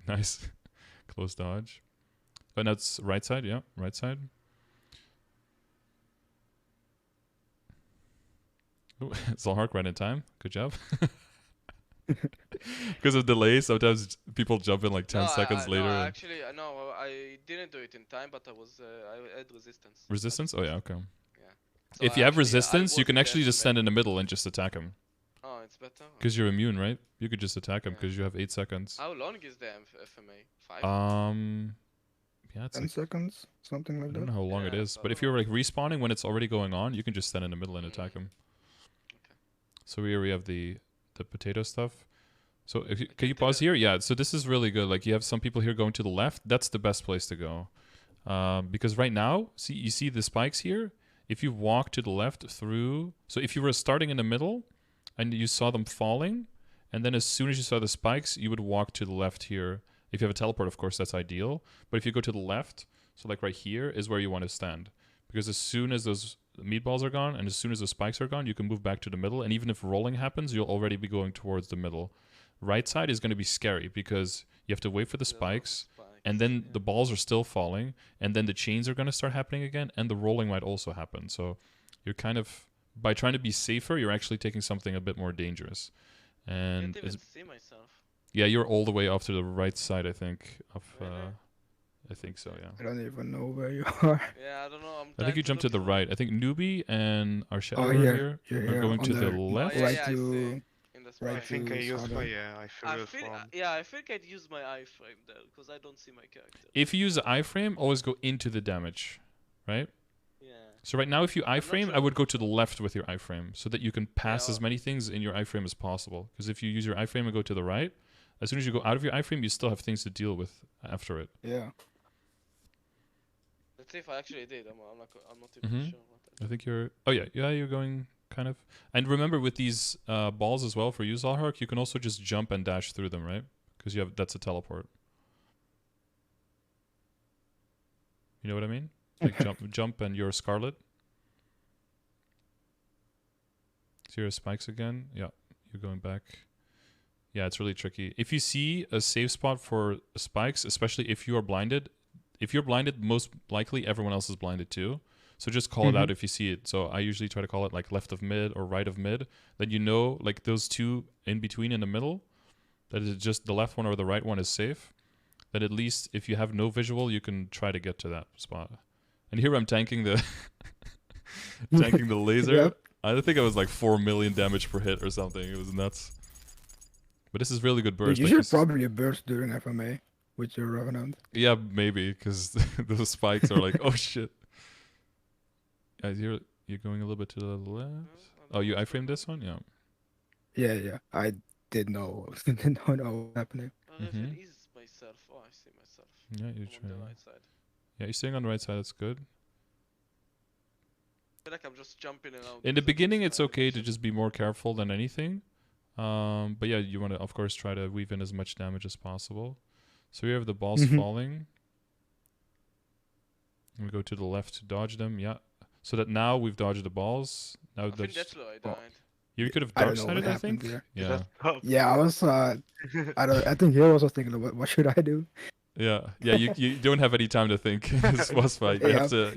nice. Close dodge. Oh, now it's right side, yeah, right side. Ooh, Zolhark right in time. Good job. Because of delay, sometimes people jump in like 10 No, seconds later. No, and- actually, no, I didn't do it in time, but I had resistance. Resistance? Oh yeah, okay. So If I you have actually- I resistance, you can wasn't actually there just to stand in the middle and just attack him. Oh, it's better. Because you're immune, right? You could just attack him Yeah. because you have 8 seconds. How long is the FMA? 5? Yeah, it's 10 like, seconds, something I like don't that. know how long it Yeah, is, so- but if you're like respawning when it's already going on, you can just stand in the middle and attack him. Okay. So here we have the potato stuff. So if you, can you pause here? Yeah. So this is really good. Like you have some people here going to the left. That's the best place to go, because right now, you see the spikes here. If you walk to the left through, so if you were starting in the middle, and you saw them falling, and then as soon as you saw the spikes, you would walk to the left here. If you have a teleport, of course, that's ideal. But if you go to the left, so like right here is where you want to stand, because as soon as those meatballs are gone and as soon as the spikes are gone, you can move back to the middle. And even if rolling happens, you'll already be going towards the middle. Right side is going to be scary because you have to wait for the spikes, and then the balls are still falling, and then the chains are going to start happening again, and the rolling might also happen. So you're kind of, by trying to be safer, you're actually taking something a bit more dangerous. I And can't even see myself. yeah, you're all the way off to the right side, I think. Really? I think so, yeah. I don't even know where you are. Yeah, I don't know. I'm I think you jumped to the right. I think Newbie and our shadow Oh, here You're are here going on to the left. yeah, right yeah, I to see. In the right I spike. think I to used my Scardor. I feel from. I think I'd use my iframe there because I don't see my character. If you use the iframe, always go into the damage, right? Yeah. So right now, if you not iframe, I sure. would go to the left with your iframe so that you can pass Yeah. as many things in your iframe as possible. Because if you use your iframe and go to the right, as soon as you go out of your iframe, you still have things to deal with after it. Yeah. Let's see if I actually did. I'm not even Mhm. sure what I I think you're... Oh, yeah. Yeah, you're going kind of... And remember, with these balls as well, for you, Zalhark, you can also just jump and dash through them, right? Because you have that's a teleport. You know what I mean? Like jump and you're Scarlet. So your spikes again. Yeah, you're going back. Yeah, it's really tricky. If you see a safe spot for spikes, especially if you are blinded, most likely everyone else is blinded too. So just call it out if you see it. So I usually try to call it like left of mid or right of mid. Then you know, like those two in between in the middle, that is just the left one or the right one is safe. Then at least if you have no visual, you can try to get to that spot. And here I'm tanking the laser. Yep. I think it was like 4 million damage per hit or something. It was nuts. But this is really good Dude, burst. you like should this- probably burst during FMA with your Revenant. Yeah, maybe, because those spikes are like, oh shit. Guys, you're going a little bit to the left. Oh, you iframed this one? Yeah. Yeah. I did know. Didn't know what was happening. Mhm. Is myself. Oh, I see myself. Yeah, you're I'm on the trying. right side. Yeah, you're staying on the right side. That's good. I feel like I'm just jumping around. In the because I beginning, lose it's my okay to animation. just be more careful than anything. But yeah, you want to, of course, try to weave in as much damage as possible. So we have the balls Mhm. falling. And we go to the left to dodge them. Yeah. So that now we've dodged the balls. Now I think that's that's where I Oh. died. you could have I don't dark know what sided, I happened think. there. Yeah. Yeah, I was. I think he was thinking, what should I do? Yeah. Yeah. You don't have any time to think in this boss fight. You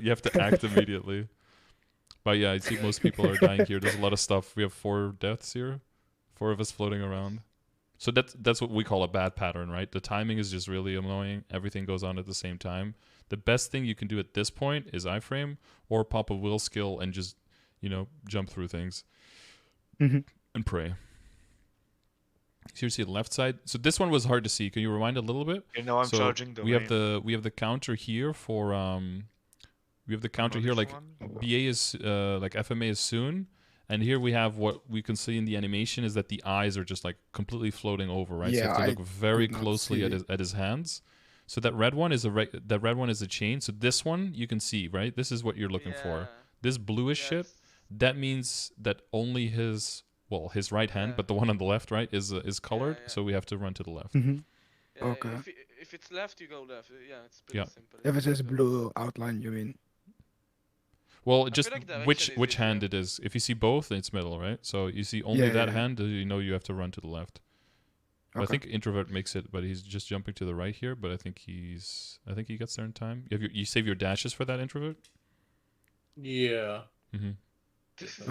have to act immediately. But yeah, I see most people are dying here. There's a lot of stuff. We have 4 deaths here. 4 of us floating around. So that's what we call a bad pattern, right? The timing is just really annoying. Everything goes on at the same time. The best thing you can do at this point is iframe or pop a will skill and just, jump through things Mhm. and pray. So you see the left side. So this one was hard to see. Can you rewind a little bit? You know I'm So charging the we have the counter here for we have the counter here like BA is like FMA is soon, and here we have what we can see in the animation is that the eyes are just like completely floating over, right? So you Yeah, have to I look very could not closely at see. his hands. So that red one is a chain. So this one you can see, right? This is what you're looking for. This bluish shit, that means that only his right hand, Yeah. but the one on the left, right, is colored. yeah. So we have to run to the left. Mhm. Yeah, Okay. If it's left, you go left. Yeah, it's pretty Yeah. simple. If it's You just go- blue outline, you mean? Well, feel just like direction which is which hand easier. it is. If you see both, it's middle, right? So you see only Yeah, that yeah. hand, you know you have to run to the left. But I Okay. think introvert makes it, but he's just jumping to the right here. But I think he gets there in time. You save your dashes for that introvert. Yeah. Mm-hmm.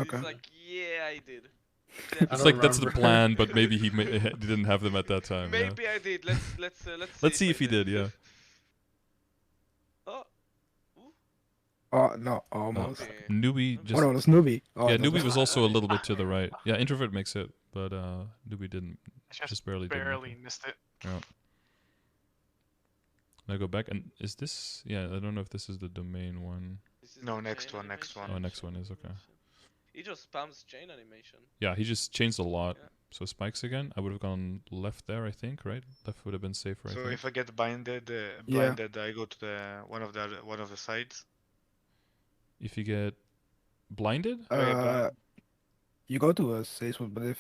Okay. It's like, yeah, I did. I It's don't like that's the remember. plan, but maybe he didn't have them at that time. Yeah. Maybe I did. Let's see. Let's see I if he did. Yeah. Oh, Oh no, almost. okay. Newbie Oh just no, that's Newbie. Oh, yeah. no, Newbie that's- was also a little bit to the right. Yeah, introvert makes it, but Newbie didn't. Just Barely did make barely it. missed it. I go back and is this? Yeah, I don't know if this is the domain one. This is No, the next chain one, next animation. one. Oh, next one is okay. He just spams chain animation. Yeah, he just changed a lot. Yeah. So spikes again. I would have gone left there, I think, right? Left would have been safer. I So think. if I get blinded, Yeah. I go to the one of the sides. If you get blinded, You go to a safe one, but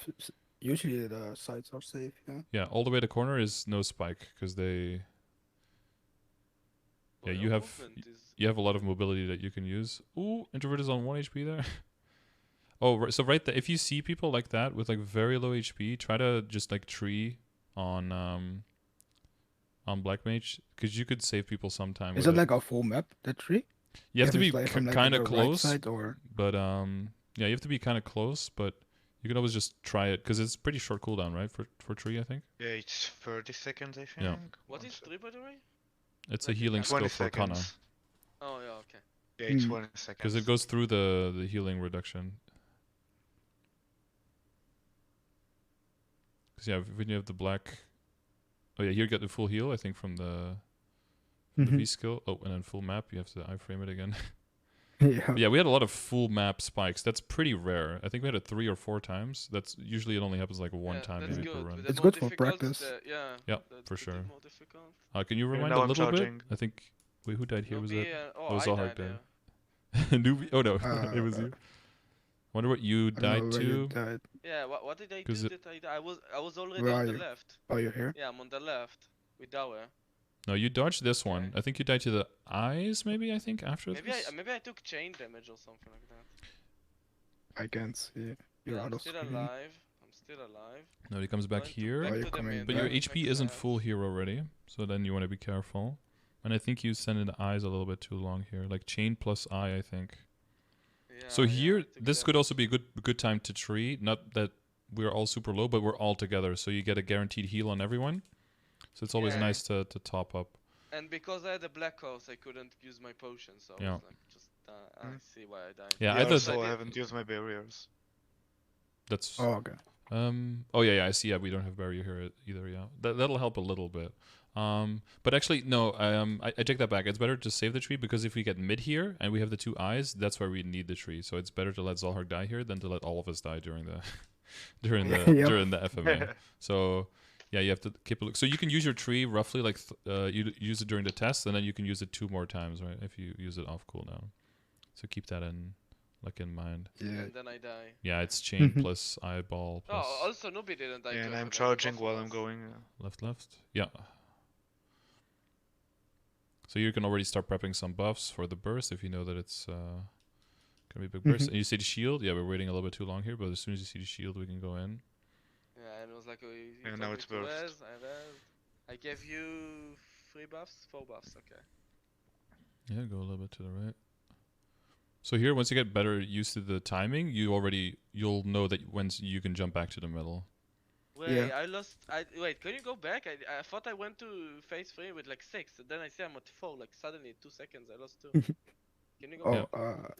usually the sides are safe. Yeah. yeah, all the way to corner is no spike because they. Yeah, Well, you your have movement is- you have a lot of mobility that you can use. Ooh, introvert is on 1 HP there. Oh, so right there, if you see people like that with like very low HP, try to just like tree on Black Mage because you could save people sometime. Is with it like a full map, the tree? you have to If be it's like from, like, kind the of right close, side or... but yeah, you have to be kind of close, but you can always just try it because it's pretty short cooldown, right? For tree, I think. Yeah, it's 30 seconds, I think. Yeah. What One is sec- 3 by the way? It's a Like healing skill 20 for Kana seconds. Oh yeah, okay. Yeah, it's Hmm. 20 seconds. because it goes through the healing reduction. Because yeah, when you have the black. Oh yeah, here you get the full heal, I think, from the Mhm. V skill. Oh, and then full map. You have to iframe it again. Yeah. But yeah, we had a lot of full map spikes. That's pretty rare. I think we had it 3 or 4 times. That's usually it only happens like one Yeah, time that's maybe per good. run. The It's more good for difficult, practice. Yeah. Yeah, the- for the sure. more difficult. Can you rewind now a I'm little bit? charging. I think. Wait, who died here? Was Newbie, it? oh, was I Zahar died, dead. yeah. Newbie? Oh no, Uh, it was you. Wonder what you I don't know died where you to. died. Yeah, what did I 'Cause do? it- I was already Where on are the you? left. Oh, you're here? Yeah, I'm on the left with Dawe. No, you dodged this one. Okay. I think you died to the eyes, maybe. I think after this. Maybe I took chain damage or something like that. I can't see. You're Yeah, out I'm of still screen. alive. I'm still alive. No, he comes back Going to- here. back Oh, you're to the coming main, But your back. HP back isn't left. full here already, so then you want to be careful. And I think you send in the eyes a little bit too long here, like chain plus eye, I think. So Yeah, yeah, here, I took this could damage. also be a good time to tree. Not that we're all super low, but we're all together, so you get a guaranteed heal on everyone. So it's always Yeah. nice to top up. And because I had a black horse, I couldn't use my potion, so I Yeah. was like, just I see why I died. Yeah, Yeah, either also I I did- haven't used my barriers. that's Oh, okay. Oh yeah, I see. Yeah, we don't have barrier here either. Yeah, that'll help a little bit. But actually, no. I take that back. It's better to save the tree because if we get mid here and we have the 2 eyes, that's where we need the tree. So it's better to let Zalhark die here than to let all of us die during the during the during the FMA. So yeah, you have to keep a look. So you can use your tree roughly like you use it during the test, and then you can use it 2 more times, right? If you use it off cooldown. So keep that in mind. Yeah. And then I die. Yeah, it's chain plus eyeball plus Oh, also Nubi didn't die. Yeah, and too, I'm but charging both while of I'm us. going. left. Yeah. So you can already start prepping some buffs for the burst if you know that it's gonna be a big burst. And you see the shield. Yeah, we're waiting a little bit too long here, but as soon as you see the shield, we can go in. Yeah, and it was like, you Yeah, told now me it's to burst. res, I res. I gave you 3 buffs, 4 buffs, okay. Yeah, go a little bit to the right. So here, once you get better used to the timing, you'll know that when you can jump back to the middle. Wait, Yeah. I lost. Wait, can you go back? I thought I went to phase 3 with like 6, and then I see I'm at 4. Like suddenly, in 2 seconds, I lost 2. Can you go Yeah. back?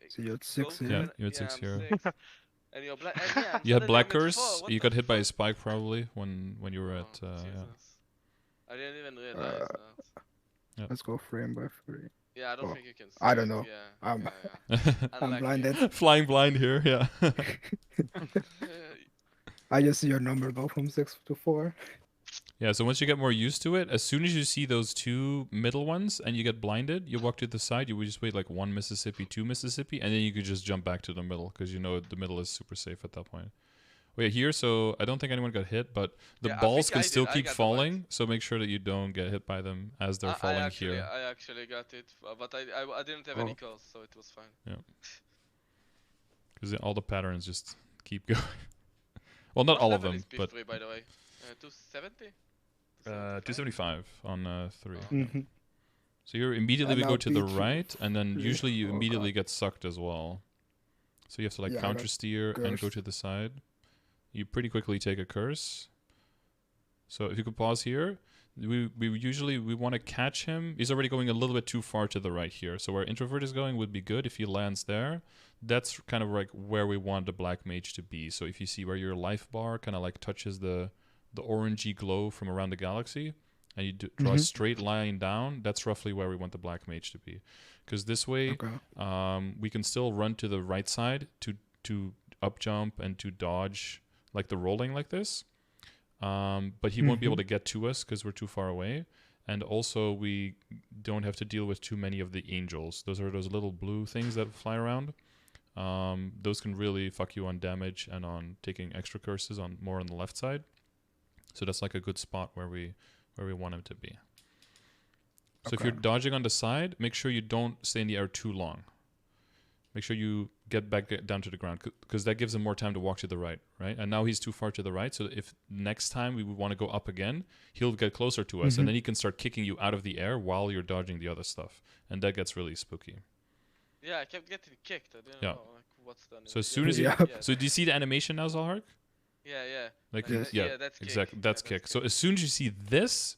So you're at Go 6 to here. Yeah, when- you're at 6 I'm here. 6. And you're black. And yeah, and You had suddenly Black I'm at 4. Curse. What You the got hit by a fuck? spike probably when you were Oh, at yeah. Jesus. I didn't even realize that. Let's go frame by frame. Yeah, I don't Oh, think you can. I see don't it, know. Yeah. I'm- yeah. I'm Unlucky. blinded. Flying blind here. Yeah. I just see your number go from 6 to 4. Yeah, so once you get more used to it, as soon as you see those 2 middle ones and you get blinded, you walk to the side, you would just wait like 1 Mississippi, 2 Mississippi, and then you could just jump back to the middle because you know the middle is super safe at that point. Wait, here, so I don't think anyone got hit, but the Yeah, I balls think can I still did. I keep got the falling, so make sure that you don't get hit by them as they're falling here. I actually got it, but I didn't have any calls, so it was fine. Because all the patterns just keep going. Well, not What all of level them, is but P3, by the way, 270. 275 on 3. Oh. Mm-hmm. So you're immediately And we now go to the P3 right, and then three. usually you Oh, immediately God. get sucked as well. So you have to like Yeah, counter that steer and go curse. to the side. You pretty quickly take a curse. So if you could pause here, we usually want to catch him. He's already going a little bit too far to the right here. So where Introvert is going would be good if he lands there. That's kind of like where we want the Black Mage to be. So if you see where your life bar kind of like touches the orangey glow from around the galaxy, and you draw a straight line down, that's roughly where we want the Black Mage to be. Because this way, Okay. we can still run to the right side to up jump and to dodge like the rolling like this. But he won't be able to get to us because we're too far away. And also we don't have to deal with too many of the angels. Those are those little blue things that fly around. Those can really fuck you on damage and on taking extra curses on more on the left side. So that's like a good spot where we want him to be. So if you're dodging on the side, make sure you don't stay in the air too long. Make sure you get back down to the ground because that gives him more time to walk to the right, right? And now he's too far to the right, so if next time we would want to go up again, he'll get closer to us, and then he can start kicking you out of the air while you're dodging the other stuff, and that gets really spooky. Yeah, I kept getting kicked. I didn't know like what's done. So as soon as you, Yeah. so do you see the animation now, Zalhark? Yeah. Like Yes. yeah, that's kick. exactly. Yeah, That's kick. So as soon as you see this,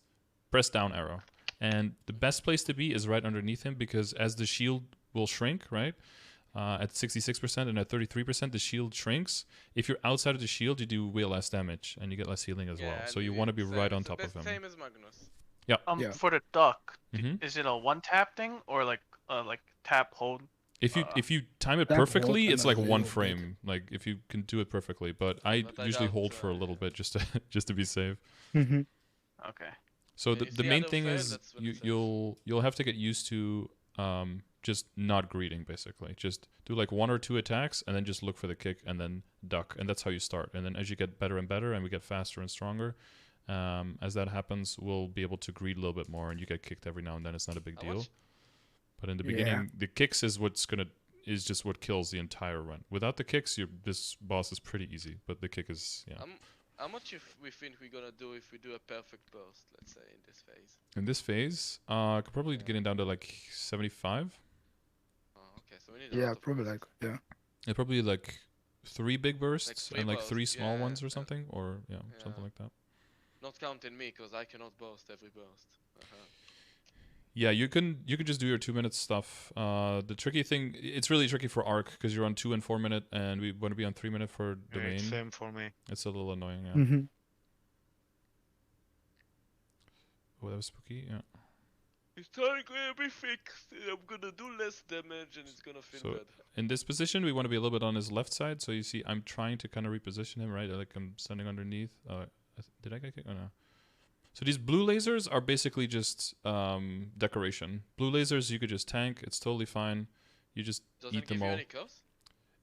press down arrow, and the best place to be is right underneath him because as the shield will shrink, right? At 66% and at 33%, the shield shrinks. If you're outside of the shield, you do way less damage and you get less healing as well. So you want to be right on top of him. Same as Magnus. Yeah. Yeah. For the duck, Mhm. is it a one tap thing or like tap hold? If you time it That perfectly, hold it's and like a one little frame. Like if you can do it perfectly, but I But I usually don't, hold for a little bit just to just to be safe. Okay. So Yeah, you the see main other thing fail, is that's what it says. you'll have to get used to just not greeting basically. Just do like 1 or 2 attacks and then just look for the kick and then duck, and that's how you start. And then as you get better and better and we get faster and stronger, as that happens, we'll be able to greet a little bit more, and you get kicked every now and then. It's not a big How deal. much? But in the Yeah. beginning, the kicks is just what kills the entire run. Without the kicks, this boss is pretty easy, but the kick is How much we think we're gonna do if we do a perfect burst, let's say, in this phase? In this phase, could probably get it down to like 75. Oh, okay, so we need a Yeah, lot of probably bursts. like, yeah. Yeah, probably like 3 big bursts three and like 3 bursts, small yeah, ones or yeah. something, or something Yeah. like that. Not counting me, because I cannot burst every burst. Yeah, you can just do your 2-minute stuff. The tricky thing, it's really tricky for Arc because you're on 2 and 4 minute, and we want to be on 3 minute for Yeah, domain. it's same for me. It's a little annoying. Yeah. Mm-hmm. Oh, that was spooky. Yeah. It's totally gonna be fixed. I'm gonna do less damage and it's gonna feel So- good. In this position, we want to be a little bit on his left side. So you see, I'm trying to kind of reposition him, right? Like I'm standing underneath. Did I get kicked? Oh no. So these blue lasers are basically just decoration. Blue lasers you could just tank. It's totally fine. You just Doesn't eat give them you all. any curse?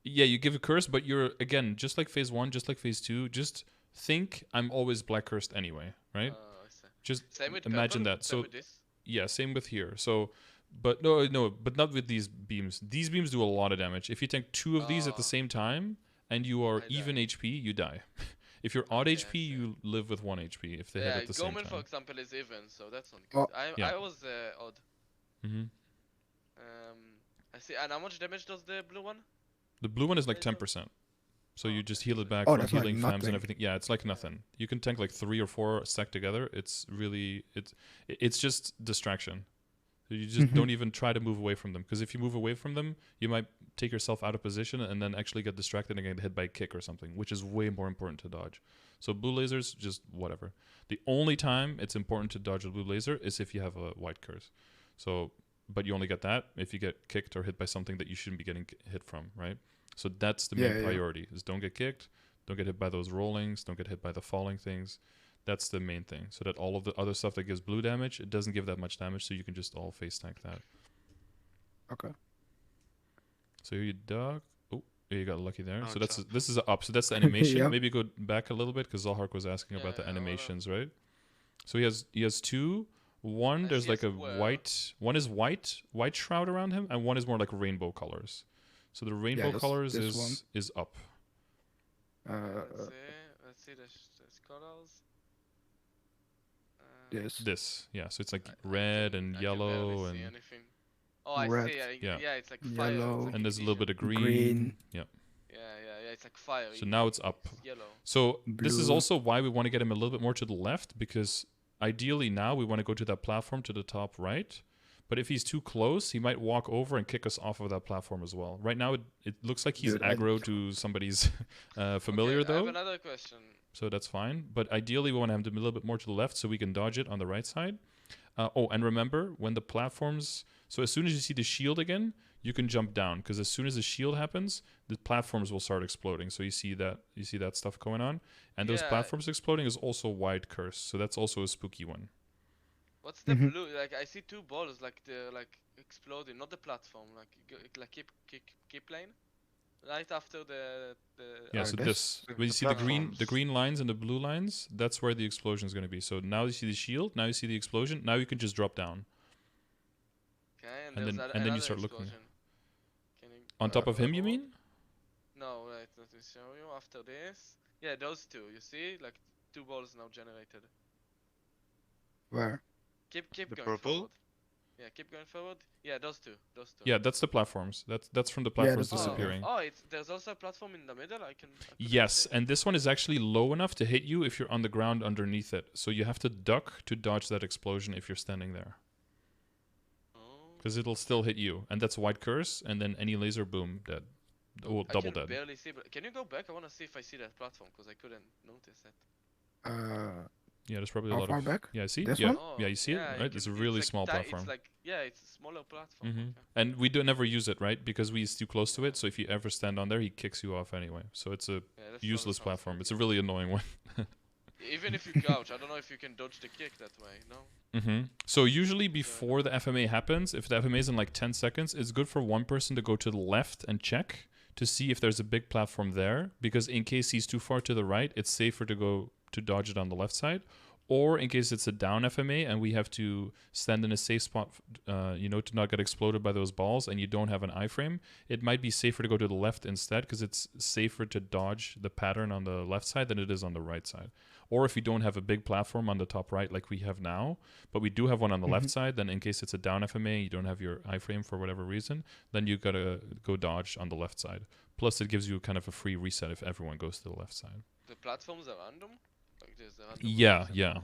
Yeah, you give a curse, but you're again just like phase 1, just like phase 2. Just think I'm always black cursed anyway, right? I see. Just Same with imagine purple, that. same So with this. yeah, same with here. So, but no, but not with these beams. These beams do a lot of damage. If you tank 2 of these at the Oh. same time and you are I even die. HP, you die. If you're odd Okay, I HP, see. you live with 1 HP. If they hit Yeah, at the same Gomen, for time. example, is even, so that's not Oh. good. I Yeah. was odd. hmm I see. And how much damage does the blue one? The blue one is like Laser? 10%. So Oh, you okay, just heal so it back Oh, from that's like healing fams and nothing. everything. Yeah, it's like nothing. You can tank like 3 or 4 stacked together. It's really it's just distraction. So you just Mhm. don't even try to move away from them, because if you move away from them, you might take yourself out of position and then actually get distracted and get hit by a kick or something, which is way more important to dodge. So blue lasers, just whatever. The only time it's important to dodge a blue laser is if you have a white curse. So, but you only get that if you get kicked or hit by something that you shouldn't be getting hit from, right? So that's the main Yeah, yeah. priority: is don't get kicked, don't get hit by those rollings, don't get hit by the falling things. That's the main thing. So that all of the other stuff that gives blue damage, it doesn't give that much damage, so you can just all face tank that. Okay. So here you duck. Oh, you got lucky there. Oh, So it's this is a up. So that's the animation. Yep. Maybe go back a little bit because Zalhark was asking about the Yeah, I wanna- animations, right? So he has 2. One, I there's see a like a square. one is white shroud around him, and one is more like rainbow colors. So the rainbow this- colors this one. is up. Let's see the colors. Yes. This, yeah. So it's like I red can- and I can yellow barely see and anything. Oh, I Red. see. Yeah. Yeah, it's like fire. Yellow. It's like and there's a little bit of green. Green. Yeah. Yeah, it's like fire. So now it's up. It's yellow. So this is Blue. also why we want to get him a little bit more to the left, because ideally now we want to go to that platform to the top right. But if he's too close, he might walk over and kick us off of that platform as well. Right now it looks like he's Dude, I- aggro to somebody's familiar Okay, I have though. another question. So that's fine. But ideally, we want to have them a little bit more to the left so we can dodge it on the right side. And remember, when the platforms... So as soon as you see the shield again, you can jump down. Because as soon as the shield happens, the platforms will start exploding. So you see that stuff going on. And those Yeah. platforms exploding is also wide curse. So that's also a spooky one. What's the Mhm. blue? Like I see 2 balls, like they're like exploding, not the platform. Like keep lane, right after the. Yeah, Oh, so this- this... the When you see the platforms. green lines and the blue lines, that's where the explosion is going to be. So now you see the shield, now you see the explosion, now you can just drop down. Okay, And then- there's and then you another start looking. explosion. Can you On top of him, you forward? mean? No, wait, let me show you. After this, yeah, those 2. You see, like 2 balls now generated. Where? Keep The going purple? forward. Yeah, keep going forward. Yeah, those 2. Yeah, that's the platforms. That's from the Yeah, platforms that's- disappearing. Oh, there's also a platform in the middle. I couldn't Yes, see. and this one is actually low enough to hit you if you're on the ground underneath it. So you have to duck to dodge that explosion if you're standing there. Oh. Because it'll still hit you. And that's white curse, and then any laser boom, dead. Oh, I double can dead. barely see, but can you go back? I want to see if I see that platform because I couldn't notice it. Yeah, there's probably a How lot far of... back? Yeah, see? This yeah. one? Oh, Yeah, you see it, you right? It's a can- really like small platform. It's like, yeah, it's a smaller platform. Mhm. Okay. And we do never use it, right? Because he's too close to it, so if you ever stand on there, he kicks you off anyway. So it's a Yeah, that's useless sounds platform. like It's a it. really annoying one. Even if you couch, I don't know if you can dodge the kick that way. No. So usually before the FMA happens, if the FMA is in like 10 seconds, it's good for one person to go to the left and check to see if there's a big platform there, because in case he's too far to the right, it's safer to go to dodge it on the left side. Or in case it's a down FMA and we have to stand in a safe spot, to not get exploded by those balls, and you don't have an iframe, it might be safer to go to the left instead, because it's safer to dodge the pattern on the left side than it is on the right side. Or if you don't have a big platform on the top right like we have now, but we do have one on the left side, then in case it's a down FMA, you don't have your iframe for whatever reason, then you gotta go dodge on the left side. Plus it gives you kind of a free reset if everyone goes to the left side. The platforms are random. Like there's a random Yeah, location. yeah.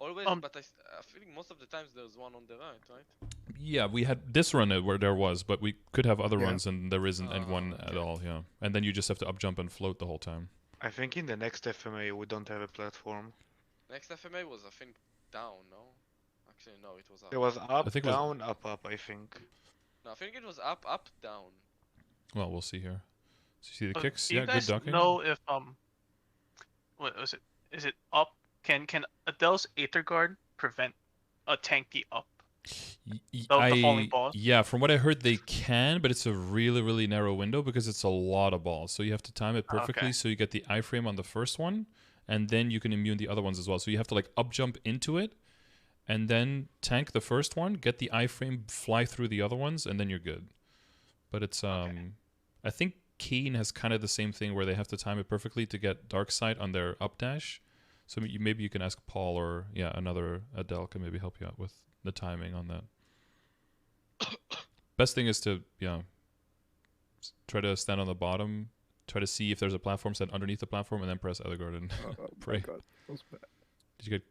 Always, but I feel most of the times there's one on the right? Yeah, we had this run where there was, but we could have other Yeah. runs and there isn't one okay. at all, yeah. And then you just have to up jump and float the whole time. I think in the next FMA we don't have a platform. Next FMA was, I think, down, no? Actually, no, it was up. It was up, I think it was- down, up, I think. No, I think it was up, down. Well, we'll see here. So you see the But kicks? do Yeah, you good guys ducking. know if what was it? Is it up? Can Adele's Aether Guard prevent a tanky up? The falling balls? Yeah, from what I heard, they can, but it's a really narrow window because it's a lot of balls. So you have to time it perfectly Okay. so you get the iframe on the first one, and then you can immune the other ones as well. So you have to like up jump into it, and then tank the first one, get the iframe, fly through the other ones, and then you're good. But it's I think Keen has kind of the same thing where they have to time it perfectly to get Dark Side on their up dash. So maybe you can ask Paul or another Adele can maybe help you out with the timing on that. Best thing is to try to stand on the bottom, try to see if there's a platform set underneath the platform, and then press other guard and pray. My God, that was bad. Did you get?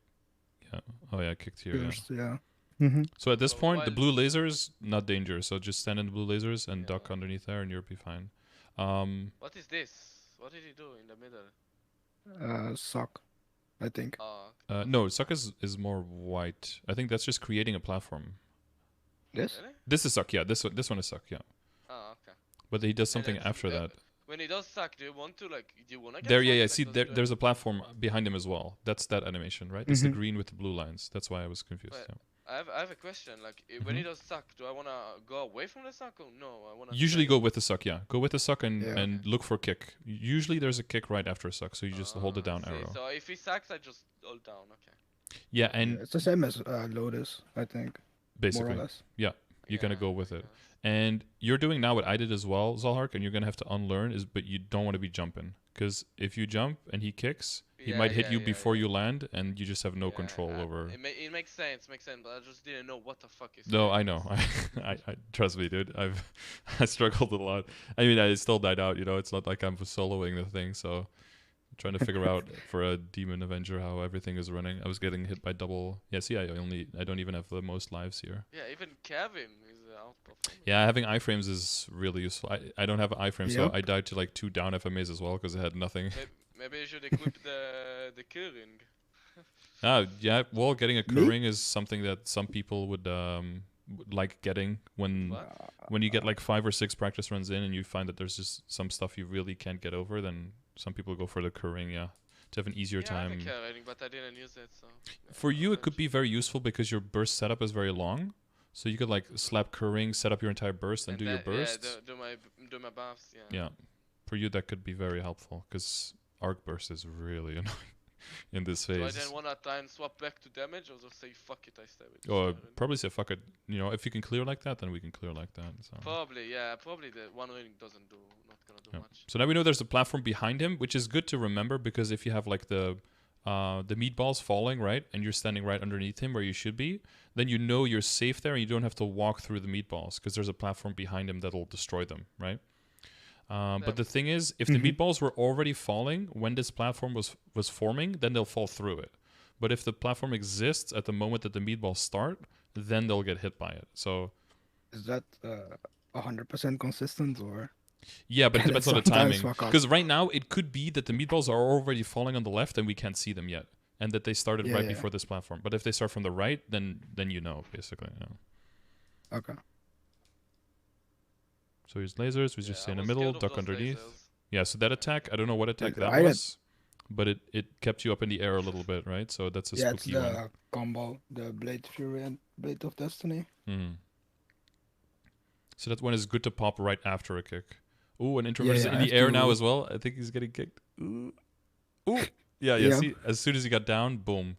Yeah. Oh yeah, kicked here. Yeah. Pierced, yeah. Mm-hmm. So at this So point, the while- blue lasers not danger. So just stand in the blue lasers and duck underneath there, and you'll be fine. What is this? What did he do in the middle? Sock, I think. Oh, No, suck is more white. I think that's just creating a platform. This? really? This is suck. Yeah, this one is suck. Yeah, Oh, okay. but he does And something then, after that. When he does suck, do you want to get There, sucked? yeah. Like, See, does there, it do there's a platform behind him as well. That's that animation, right? It's the Mhm. green with the blue lines. That's why I was confused. Wait, Yeah. I have a question. Like, when he does suck, do I wanna go away from the suck or no? I wanna. Usually stay. go with the suck. Yeah, go with the suck and Yeah. and look for kick. Usually there's a kick right after a suck, so you just hold the down I see. arrow. So if he sucks, I just hold down. Okay. Yeah, and Yeah, it's the same as Lotus, I think. basically, More or less. you're gonna go with it. guess. And you're doing now what I did as well, Zalhark, and you're gonna have to unlearn but you don't want to be jumping, because if you jump and he kicks, he might hit you before you land, and you just have no control over. It makes sense, but I just didn't know what the fuck is. No, I know. I trust me, dude. I struggled a lot. I mean, I still died out. It's not like I'm soloing the thing, so I'm trying to figure out for a Demon Avenger how everything is running. I was getting hit by double. Yeah, see, I don't even have the most lives here. Yeah, even Kevin is outperforming. Yeah, having iframes is really useful. I don't have an iframe, so Yep. I died to like 2 down FMAs as well because I had nothing. Maybe you should equip the Killring. Yeah. Well, getting a Me? Ring is something that some people would like getting when you get like 5 or 6 practice runs in and you find that there's just some stuff you really can't get over. Then some people go for the Ring, yeah, to have an easier time. I have a Killring, but I didn't use it. So. For you, it could be very useful because your burst setup is very long. So you could like slap Ring, set up your entire burst, and do your bursts. Yeah, do my buffs. Yeah. Yeah, for you that could be very helpful because arc burst is really annoying in this So I phase. then wanna try and swap back to damage, or just say fuck it, I stay with. Or Killring. probably say fuck it. If you can clear like that, then we can clear like that. So. Probably the one ring not gonna do Yeah. much. So now we know there's a platform behind him, which is good to remember because if you have like the meatballs falling, right, and you're standing right underneath him where you should be, then you know you're safe there and you don't have to walk through the meatballs because there's a platform behind him that'll destroy them, right? But the thing is, if the meatballs were already falling when this platform was forming, then they'll fall through it. But if the platform exists at the moment that the meatballs start, then they'll get hit by it. So Is that 100% consistent or? yeah, but it depends on the Sometimes timing. fuck up. Because right now it could be that the meatballs are already falling on the left and we can't see them yet, and that they started Yeah, right yeah. before this platform. But if they start from the right, then basically. Yeah. Okay. So here's lasers. We just stay in the middle, duck underneath. Yeah. So that attack, I don't know what attack that I was, but it kept you up in the air a little bit, right? So that's a Yeah, it's spooky one. the combo, the Blade Fury and Blade of Destiny. Mhm. So that one is good to pop right after a kick. Ooh, an introvert is yeah, in I the have air now to- as well. I think he's getting kicked. Ooh. Ooh. Yeah. Yeah. See, as soon as he got down, boom.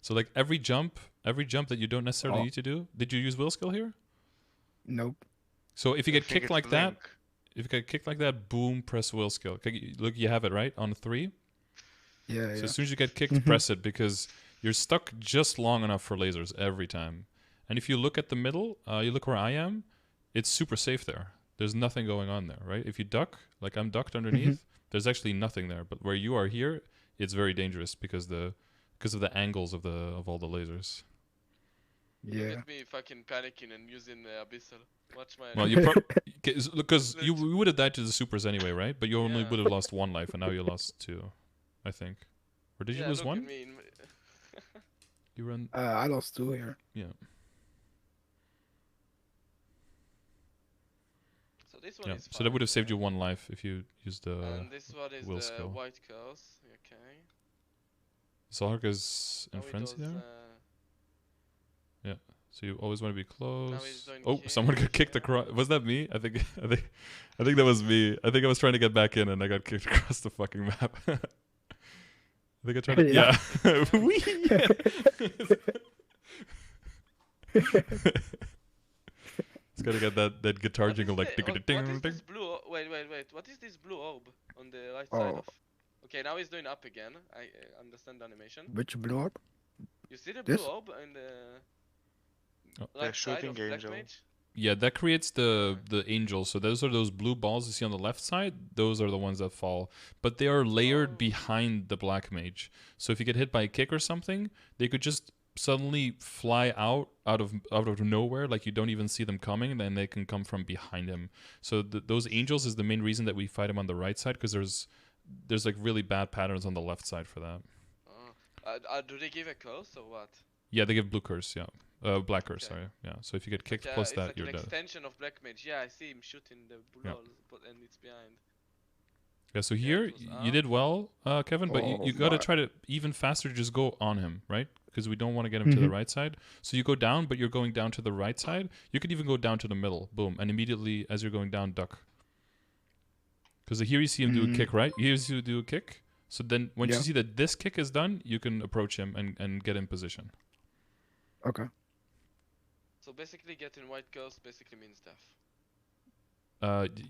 So like every jump that you don't necessarily Oh. need to do. Did you use will skill here? Nope. So if you I get think kicked it's like that, Link. if you get kicked like that, boom, press will skill. Okay, look, you have it right on 3. Yeah, So as soon as you get kicked, press it because you're stuck just long enough for lasers every time. And if you look at the middle, you look where I am, it's super safe there. There's nothing going on there, right? If you duck, like I'm ducked underneath, there's actually nothing there. But where you are here, it's very dangerous because the because of the angles of all the lasers. Look Yeah. at me fucking panicking and using Abyssal. Watch my. Well, you because you would have died to the supers anyway, right? But you only Yeah. would have lost 1 life, and now you lost 2, I think. Or did you Yeah, lose look 1? at me. You run. I lost 2 here. Yeah. So this one Yeah. is. So that would have fine, saved yeah. you 1 life if you used the. And this one is will the skill. white curse. Okay. Zalhark is in Now he frenzy does, there. So you always want to be Now he's close. doing Oh, someone got kick, kicked yeah. across. Was that me? I think that was me. I think I was trying to get back in and I got kicked across the fucking map. I think I tried to. Yeah. Yeah. Whee! It's gotta get that guitar What is jingle like the- ding what ding is ding. this blue? Wait. What is this blue orb on the right side Oh. of? Okay, now he's doing up again. I understand the animation. Which blew up? You see the blue This? orb in the Oh. right side shooting of Black angel. Mage? Yeah, that creates the angels. So those are those blue balls you see on the left side. Those are the ones that fall, but they are layered Oh. behind the black mage. So if you get hit by a kick or something, they could just suddenly fly out of nowhere, like you don't even see them coming, and then they can come from behind him. So those angels is the main reason that we fight him on the right side, because there's like really bad patterns on the left side for that. Oh. Do they give a curse or what? Yeah, they give blue curse. Yeah, black curse. Okay. Sorry. Yeah. So if you get kicked Yeah, plus it's that, like you're an dead. extension of Black Mage. Yeah, I see him shooting the Yeah. ball, but and it's behind. Yeah, so Yeah, here it was you did up. well, Kevin, but you Oh, gotta my. try to even faster just go on him, right? Because we don't want to get him to the Mhm. right side. So you go down, but you're going down to the right side. You could even go down to the middle, boom, and immediately as you're going down, duck. Because here you see him do a kick, right? Here you see him do a kick. So then once Yeah. you see that this kick is done, you can approach him and get in position. Okay. So basically, getting white curse basically means death.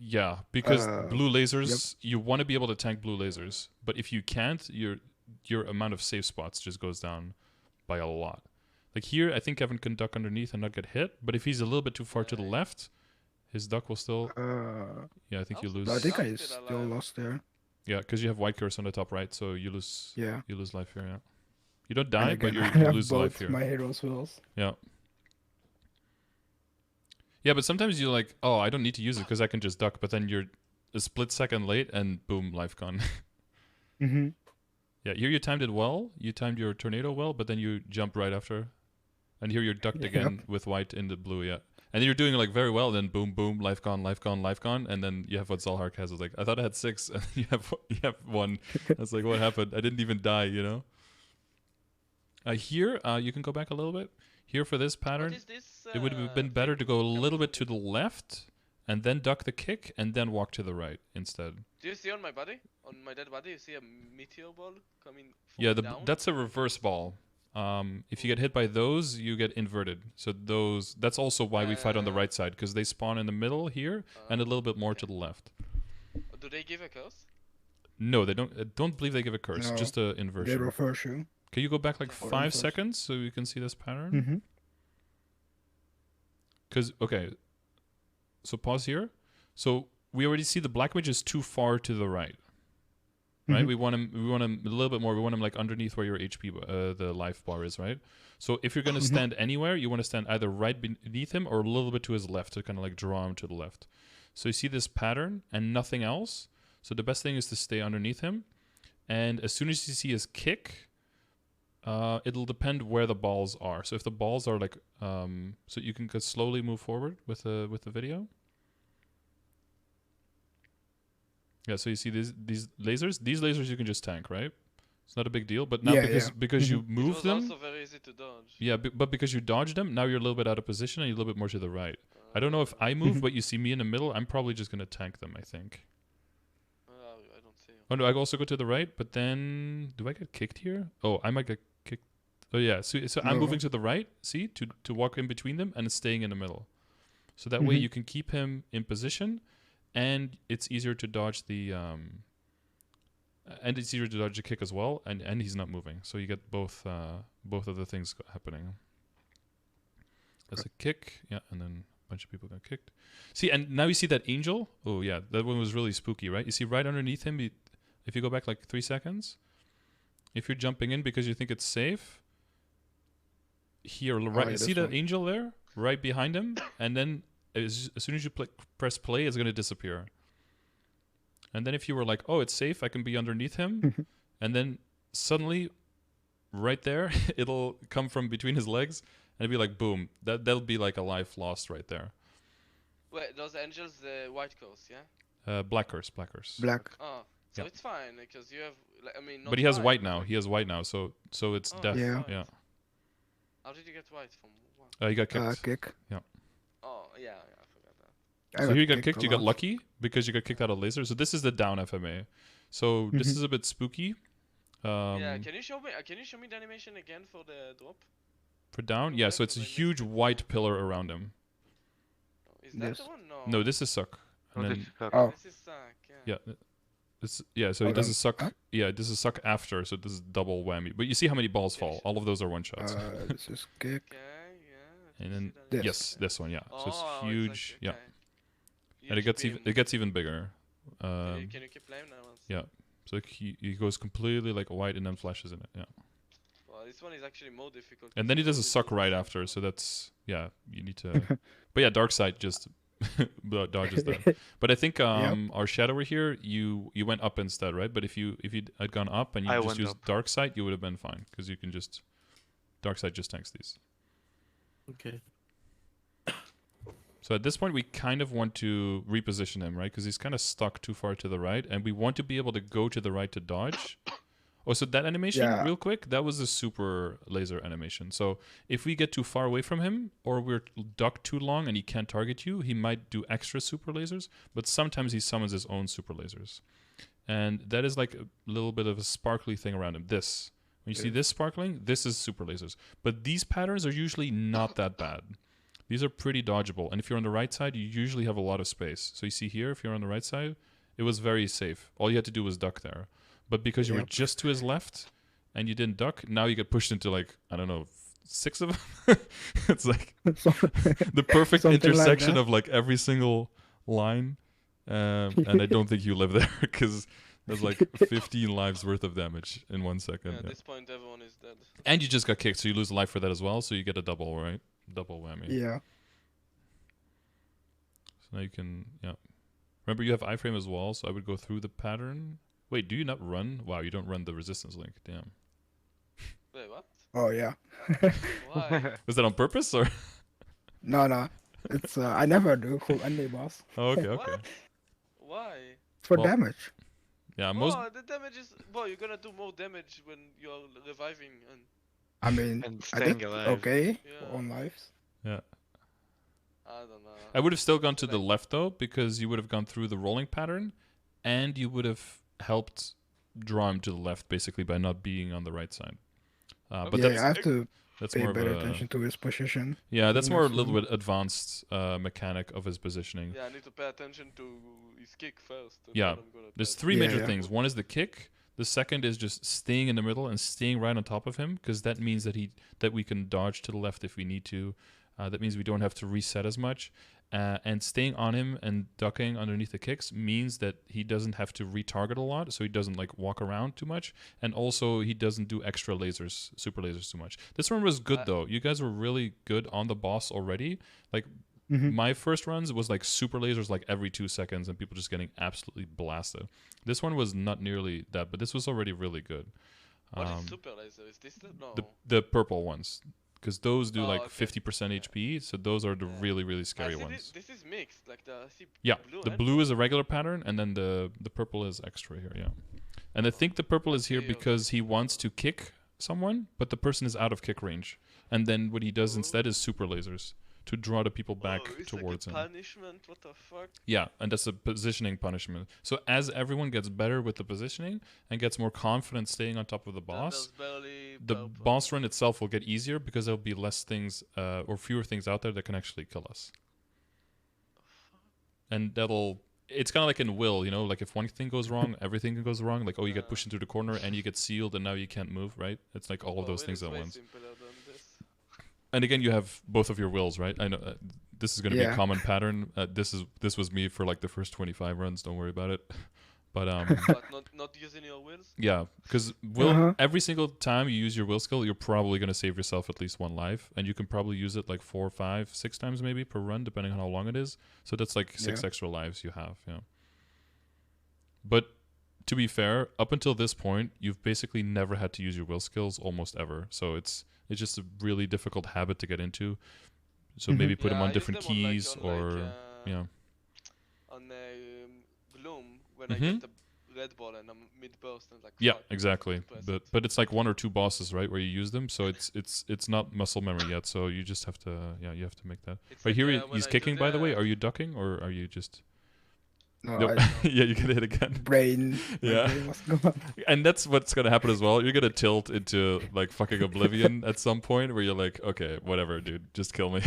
Yeah, because blue lasers, yep. you want to be able to tank blue lasers, but if you can't, your amount of safe spots just goes down by a lot. Like here, I think Kevin can duck underneath and not get hit, but if he's a little bit too far to the Yeah. left, his duck will still. Yeah, I think you Also, lose. I think I'm I still still alive. lost there. Yeah, because you have white curse on the top right, so you lose. Yeah. You lose life here. Yeah, you don't And die, but again, I you have lose life both here. my heroes' wills. Yeah. Yeah, but sometimes you're like, oh, I don't need to use it because I can just duck, but then you're a split second late and boom, life gone. Mm-hmm. Yeah, here you timed it well. You timed your tornado well, but then you jumped right after. And here you're ducked again with white in the blue, yeah. And then you're doing like very well, then boom, boom, life gone, life gone, life gone. And then you have what Zalhark has. It's like, I thought I had 6, and you have 1. I was like, what happened? I didn't even die, you know? Here, you can go back a little bit. Here for this pattern, What is this? it would have been better to go a little bit to the left, and then duck the kick, and then walk to the right instead. Do you see on my body? On my dead body, you see a meteor ball coming Yeah, down? that's a reverse ball. If you get hit by those, you get inverted. So that's also why we fight on the right side, because they spawn in the middle here and a little bit more to the left. Do they give a curse? No, they don't. I don't believe they give a curse. No, Just a They inversion. reverse you. Can you go back like Or 5 inverse. seconds so you can see this pattern? Mm-hmm. Because okay, so pause here. So we already see the black mage is too far to the right. Right, Mhm. we want him a little bit more. We want him like underneath where your HP, the life bar is, right? So if you're gonna Mhm. stand anywhere, you want to stand either right beneath him or a little bit to his left to kind of like draw him to the left. So you see this pattern and nothing else. So the best thing is to stay underneath him, and as soon as you see his kick, it'll depend where the balls are. So if the balls are like, so you can slowly move forward with the video. Yeah, so you see these lasers. These lasers you can just tank, right? It's not a big deal. But now Yeah, because you It move was them, also very easy to dodge. yeah, but because you dodge them, now you're a little bit out of position and you're a little bit more to the right. I don't know if I move, but you see me in the middle. I'm probably just gonna tank them, I think. I don't see. Oh no, I also go to the right, but then do I get kicked here? Oh, I might get kicked. Oh yeah, so I'm No. moving to the right, see, to walk in between them and staying in the middle. So that way Mhm. you can keep him in position, and it's easier to dodge the kick as well, and he's not moving. So you get both of the things happening. There's a kick, yeah, and then a bunch of people got kicked. See, and now you see that angel. Oh yeah, that one was really spooky, right? You see right underneath him, if you go back like 3 seconds, if you're jumping in because you think it's safe, here, right, yeah, see this the one. angel there, right behind him, and then as soon as you press play, it's gonna disappear. And then if you were like, oh, it's safe, I can be underneath him, and then suddenly, right there, it'll come from between his legs, and it'll be like, boom, that'll be like a life lost right there. Wait, those angels, the white coast, yeah? Black curse, black curse. Black. Oh, so Yeah. it's fine because you have, like, I mean, not But he has white but now. like- He has white now, so it's Oh, death. Yeah. white. Yeah. How did you get white from what? He got kicked. Kick. Oh, yeah, I forgot that. I So here you got kicked kicked. a You got lot. lucky because you got kicked out of laser. So this is the down FMA. So this is a bit spooky. Yeah, can you show me the animation again for the drop? For down, yeah. So it's a huge white pillar around him. Is that Yes. the one? No. No, this is suck. Oh, And this then is suck. Oh. This is suck, yeah. yeah. So he Oh, does then- a suck. huh? Yeah, this is suck after. So this is double whammy. But you see how many balls fall. All of those are one shots. This is kick. Okay, yeah. And then This. yes, this one, yeah. So it's Oh, huge. exactly, Yeah, okay. and it gets even bigger. Can you keep playing now? yeah. So he goes completely like white and then flashes in it. Yeah. Well, this one is actually more difficult. And then he does a because suck it's right so after, far. so that's yeah, you need to but yeah, dark side just dodges that. But I think our shadow over here, you went up instead, right? But if you had gone up and you I just went used up. dark side, you would have been fine because you can just dark side just tanks these. Okay. So at this point, we kind of want to reposition him, right? Because he's kind of stuck too far to the right, and we want to be able to go to the right to dodge. Oh, so that animation, Yeah. real quick, that was a super laser animation. So if we get too far away from him, or we're ducked too long and he can't target you, he might do extra super lasers, but sometimes he summons his own super lasers. And that is like a little bit of a sparkly thing around him. This. When you see this sparkling, this is super lasers. But these patterns are usually not that bad. These are pretty dodgeable. And if you're on the right side, you usually have a lot of space. So you see here, if you're on the right side, it was very safe. All you had to do was duck there. But because you were Yep. just to his left and you didn't duck, now you get pushed into like, I don't know, 6 of them. It's like the perfect Something like intersection that. of like every single line. And I don't think you live there because there's like 15 lives worth of damage in 1 second. Yeah, at Yeah. this point, everyone is dead. And you just got kicked, so you lose a life for that as well. So you get a double, right? Double whammy. Yeah. So now you can, yeah. Remember, you have iframe as well, so I would go through the pattern. Wait, do you not run? Wow, you don't run the resistance link. Damn. Wait, what? Oh yeah. Why? Was that on purpose or? No. It's I never do full ending boss Oh, okay, okay. What? Why? for Well, damage. Yeah, most. Oh, the damage is. Well, you're gonna do more damage when you're reviving and. I mean, And I staying did alive. okay Yeah. on lives. Yeah. I don't know. I would have still gone to the Like- left though, because you would have gone through the rolling pattern, and you would have helped draw him to the left basically by not being on the right side. But Yeah, that's I have to that's pay more of better a attention to his position. yeah, that's more a little Maximum. bit advanced mechanic of his positioning. Yeah, I need to pay attention to his kick first. and Yeah, then I'm gonna There's pay 3 Yeah, major yeah. things. One is the kick. The second is just staying in the middle and staying right on top of him, because that means that we can dodge to the left if we need to. That means we don't have to reset as much. And staying on him and ducking underneath the kicks means that he doesn't have to retarget a lot, so he doesn't like walk around too much, and also he doesn't do extra lasers, super lasers too much. This one was good though. You guys were really good on the boss already. Like my first runs was like super lasers like every 2 seconds, and people just getting absolutely blasted. This one was not nearly that, but this was already really good. What is super laser? Is this the no? The purple ones, because those do Oh, like okay. 50% HP, so those are the Yeah. really I scary see ones. This is mixed. Like I see Yeah, blue the and blue is a regular pattern, and then the purple is extra here. Yeah, and I think the purple is here Okay, because he wants to kick someone, but the person is out of kick range, and then what he does instead is super lasers to draw the people back oh, it's towards like a him. punishment. What the fuck? Yeah, and that's a positioning punishment. So as everyone gets better with the positioning and gets more confident staying on top of the Then boss, there's barely the purple. boss run itself will get easier because there'll be less things or fewer things out there that can actually kill us. And it's kind of like in Will, you know, like if one thing goes wrong, everything goes wrong. Like, oh, you get pushed into the corner and you get sealed and now you can't move, right? It's like all of Oh, those it things is at way once. simpler than this. And again, you have both of your wills, right? I know this is going to be a Yeah. common pattern. This was me for like the first 25 runs. Don't worry about it. But But not using your wills. yeah, because will Uh-huh. every single time you use your will skill, you're probably gonna save yourself at least 1 life, and you can probably use it like 4, 5, 6 times maybe per run, depending on how long it is. So that's like 6 Yeah. extra lives you have. Yeah. But to be fair, up until this point, you've basically never had to use your will skills almost ever. So it's just a really difficult habit to get into. So Mhm. maybe put them Yeah, on I use different them on, like, keys or yeah. on Gloom when I Mhm. get the red ball and I'm mid burst and like Yeah, fuck, exactly. press But it. it's like 1 or 2 bosses, right, where you use them. So it's not muscle memory yet. So you just have to you have to make that. It's Right like, here, when he's I do kicking. By the way, the are you ducking or are you just? No, Nope. I Yeah, you get hit again. brain. My Yeah. brain was gone. And that's what's gonna happen as well. You're gonna tilt into like fucking oblivion at some point where you're like, okay, whatever, dude, just kill me.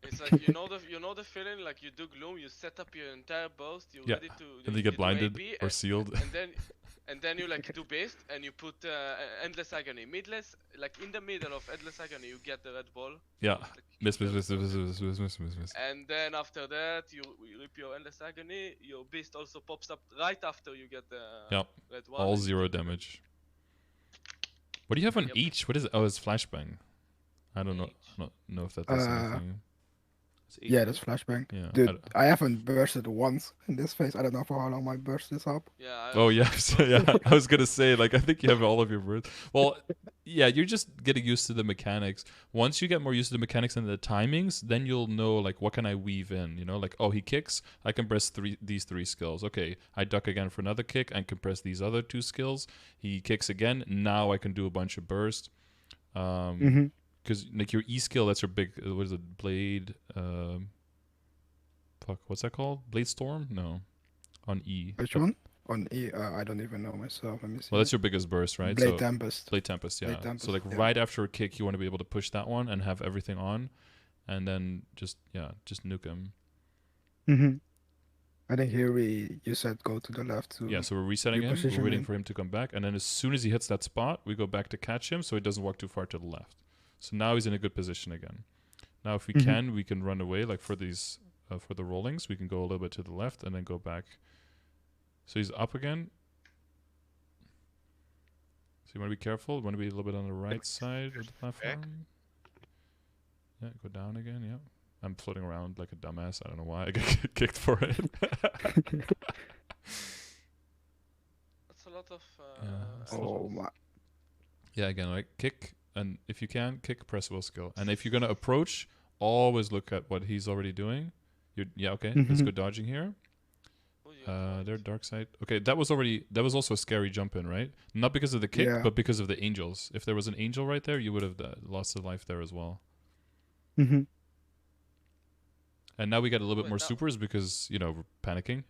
It's like you know the feeling, like you do Gloom, you set up your entire burst, you're Yeah, ready to and you you get do blinded AB, or sealed. and then you like do based and you put endless agony midless, like in the middle of endless agony you get the red ball. Yeah. It's like Miss. kills. And then after that you rip your endless agony, your beast also pops up right after you get the Yep. red one. All and you 0 take the red. damage. What do you have on Yep. each? What is it? Oh, it's flashbang. I don't know. Each. I don't know if that does Uh, anything. It's each, Yeah, right? that's flashbang. Yeah. Dude, I haven't bursted once in this phase. I don't know for how long my burst is up. Yeah. I Oh also yeah, have so, burst. yeah. I was gonna say, like, I think you have all of your birds. Well, yeah, you're just getting used to the mechanics. Once you get more used to the mechanics and the timings, then you'll know like what can I weave in. You know, like, oh, he kicks, I can press these 3 skills. Okay, I duck again for another kick, I can press these other 2 skills. He kicks again, now I can do a bunch of burst. Mm-hmm. Because like your E skill, that's your big. What is it? Blade. Fuck, what's that called? Blade Storm? No, on E. Which one? On E, I don't even know myself. Let me see. Well, that's your biggest burst, right? Blade So Tempest. Blade Tempest, yeah. Blade Tempest, So like yeah. right after a kick, you want to be able to push that one and have everything on, and then just nuke him. Mm-hmm. I think here you said go to the left to. Yeah, so we're resetting him. We're reposition waiting him. for him to come back, and then as soon as he hits that spot, we go back to catch him, so he doesn't walk too far to the left. So now he's in a good position again. Now, if we Mhm. can run away, like for these for the rollings, we can go a little bit to the left and then go back. So he's up again. So you want to be careful. You want to be a little bit on the right side of the platform. Yeah, go down again. Yeah, I'm floating around like a dumbass. I don't know why I get kicked for it. That's a lot of. Yeah. Oh my. Yeah, again, like kick, and if you can, kick, press will skill. And if you're gonna approach, always look at what he's already doing. Yeah, okay, let's go dodging here. Their dark side. Okay, that was also a scary jump in, right? Not because of the kick, Yeah. but because of the angels. If there was an angel right there, you would have lost a life there as well. Mm-hmm. And now we get a little bit Wait, more now- supers because we're panicking,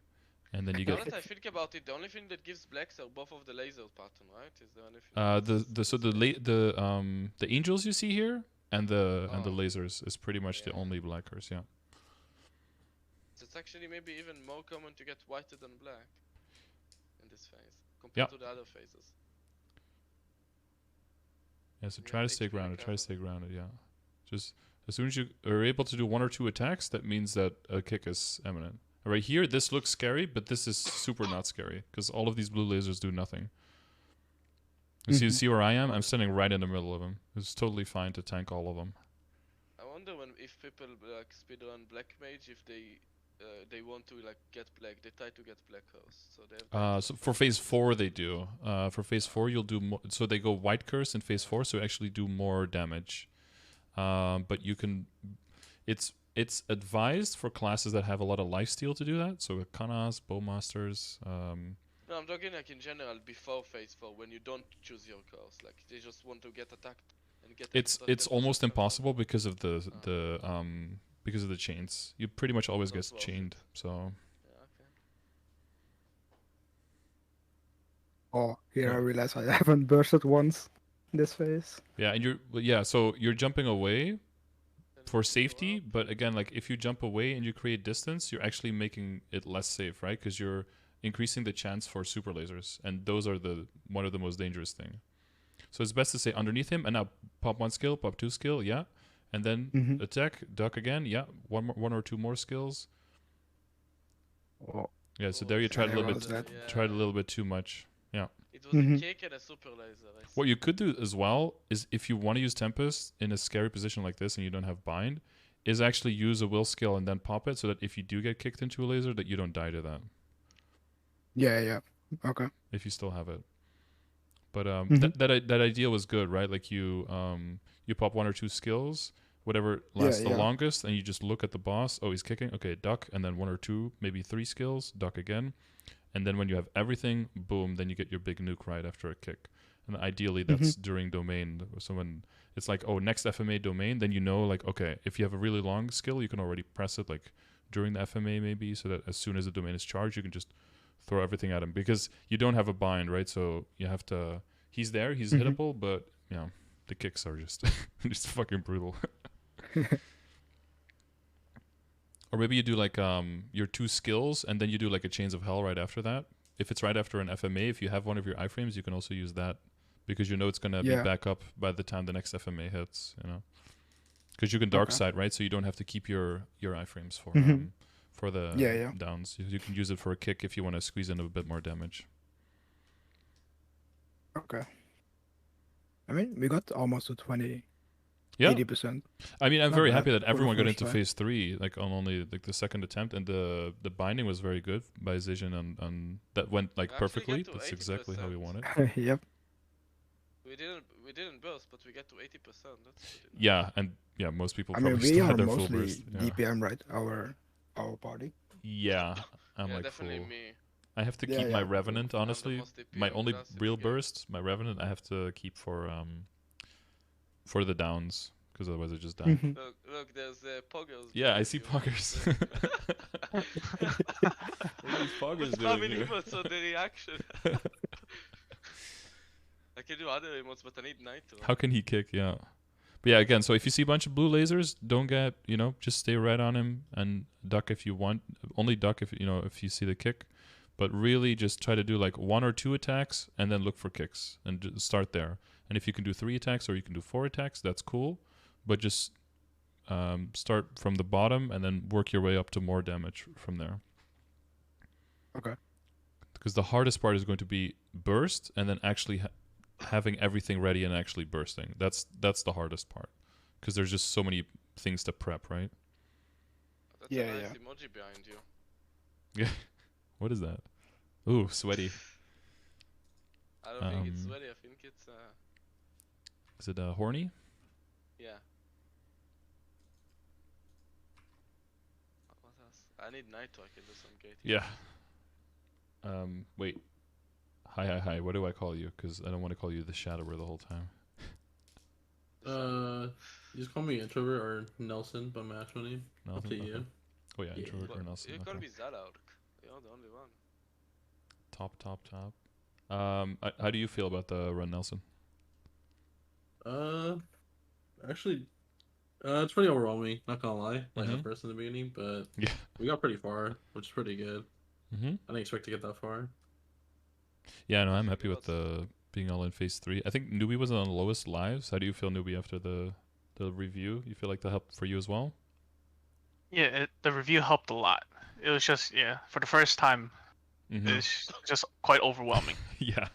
and then you Now get that I think about it, the only thing that gives blacks are both of the laser pattern, right? Is there anything? the angels you see here and the Oh. lasers is pretty much the Yeah. only blackers. Yeah. It's actually maybe even more common to get whiter than black in this phase compared to the other phases. Yeah, so Yeah, try to need stay to be grounded. Try to careful. stay grounded. Yeah, just as soon as you are able to do 1 or 2 attacks, that means that a kick is imminent. Right here, this looks scary, but this is super not scary because all of these blue lasers do nothing. You see where I am? I'm standing right in the middle of them. It's totally fine to tank all of them. I wonder if people like speedrun Black Mage, if they want to like get black, they try to get black curse. So they have So for phase 4 they do. For phase 4 you'll do more. So they go white curse in phase 4, so you actually do more damage. But you can. It's advised for classes that have a lot of lifesteal to do that. So with Kanas, Bowmasters. No, I'm talking like in general before phase 4 when you don't choose your curse. Like they just want to get attacked and get. It's extra almost damage. impossible because of because of the chains. You pretty much always Not get worth chained. So Yeah, okay. Oh, here Yeah. I realize I haven't bursted once in this phase. yeah, and so you're jumping away Then for you go safety, up. but again, like if you jump away and you create distance, you're actually making it less safe, right? Because you're increasing the chance for super lasers, and those are one of the most dangerous thing. So it's best to stay underneath him, and now pop 1 skill, pop 2 skill, yeah, and then attack, duck again, yeah, one or 2 more skills. Oh, Yeah, so there you Oh, tried a Yeah, little well, bit, that- yeah. tried a little bit too much. Yeah. It was a Mhm. kick and a super laser. I What see. you could do as well is if you want to use Tempest in a scary position like this and you don't have bind, is actually use a will skill and then pop it so that if you do get kicked into a laser, that you don't die to that Yeah. Okay. if you still have it. But Mhm. that idea was good, right? Like you pop 1 or 2 skills, whatever lasts the Yeah. longest, and you just look at the boss. Oh, he's kicking. Okay, duck, and then 1 or 2, maybe 3 skills, duck again, and then when you have everything, boom, then you get your big nuke right after a kick. And ideally, that's during domain. So when it's like, oh, next FMA domain, then you know, like, okay, if you have a really long skill, you can already press it like during the FMA maybe, so that as soon as the domain is charged, you can just throw everything at him because you don't have a bind, right? So you have to. He's there, he's hittable, but yeah, the kicks are just just fucking brutal. Or maybe you do like your 2 skills and then you do like a Chains of Hell right after that. If it's right after an FMA, if you have one of your iframes, you can also use that because you know it's gonna be Yeah. back up by the time the next FMA hits. You know, because you can dark Okay. side, right? So you don't have to keep your iframes for the Yeah. downs. You can use it for a kick if you want to squeeze in a bit more damage. Okay. I mean, we got almost to 20, Yeah. 80%. I mean, I'm Not very bad happy that for the everyone got first into try. phase 3, like on only like the second attempt, and the binding was very good by Zision, and that went like We actually perfectly. get to That's exactly how we 80%. want it. Yep. We didn't burst, but we get to 80%. That's good enough. Yeah, and yeah, most people I probably mean, we still are had their full mostly burst. Yeah, DPM, right? Our party. yeah, I'm Yeah, like definitely full. me. I have to Yeah, keep my yeah. Revenant, I'm the honestly. most My DPM only class in the real game. burst, my Revenant, I have to keep for the downs, because otherwise I just die. Mhm. Look, there's poggers. Yeah, I behind see you. poggers. What are these poggers Who's doing spamming here? emotes on the reaction? I can do other emotes, but I need Nitro. How can he kick? Yeah. But yeah, again, so if you see a bunch of blue lasers, don't get, just stay right on him and duck if you want. Only duck if you see the kick. But really just try to do like 1 or 2 attacks and then look for kicks and just start there. And if you can do 3 attacks or you can do 4 attacks, that's cool. But just start from the bottom and then work your way up to more damage from there. Okay. Because the hardest part is going to be burst and then actually having everything ready and actually bursting. That's the hardest part. Because there's just so many things to prep, right? That's Yeah, a nice yeah. emoji behind you. Yeah. What is that? Ooh, sweaty. I don't think it's Um, sweaty. I think it's Is it horny? yeah. What else? I need Nitro. I can do some gating. Yeah. Wait. Hi. What do I call you? Because I don't want to call you the Shadower the whole time. You just call me introvert or Nelson by my actual name. Up Nelson? to Okay. you. Oh yeah, Yeah. introvert or But Nelson. you call Okay. me Zalark. You're the only one. Top. How do you feel about the run, Nelson? Actually, it's pretty overwhelming. Not gonna lie, like Mhm. at first in the beginning, but Yeah. we got pretty far, which is pretty good. Mm-hmm. I didn't expect to get that far. Yeah, no, I'm happy with the being all in phase 3. I think Newbie was on the lowest lives. How do you feel, Newbie, after the review? You feel like that helped for you as well? Yeah, the review helped a lot. It was just for the first time, Mm-hmm. it's just quite overwhelming. Yeah.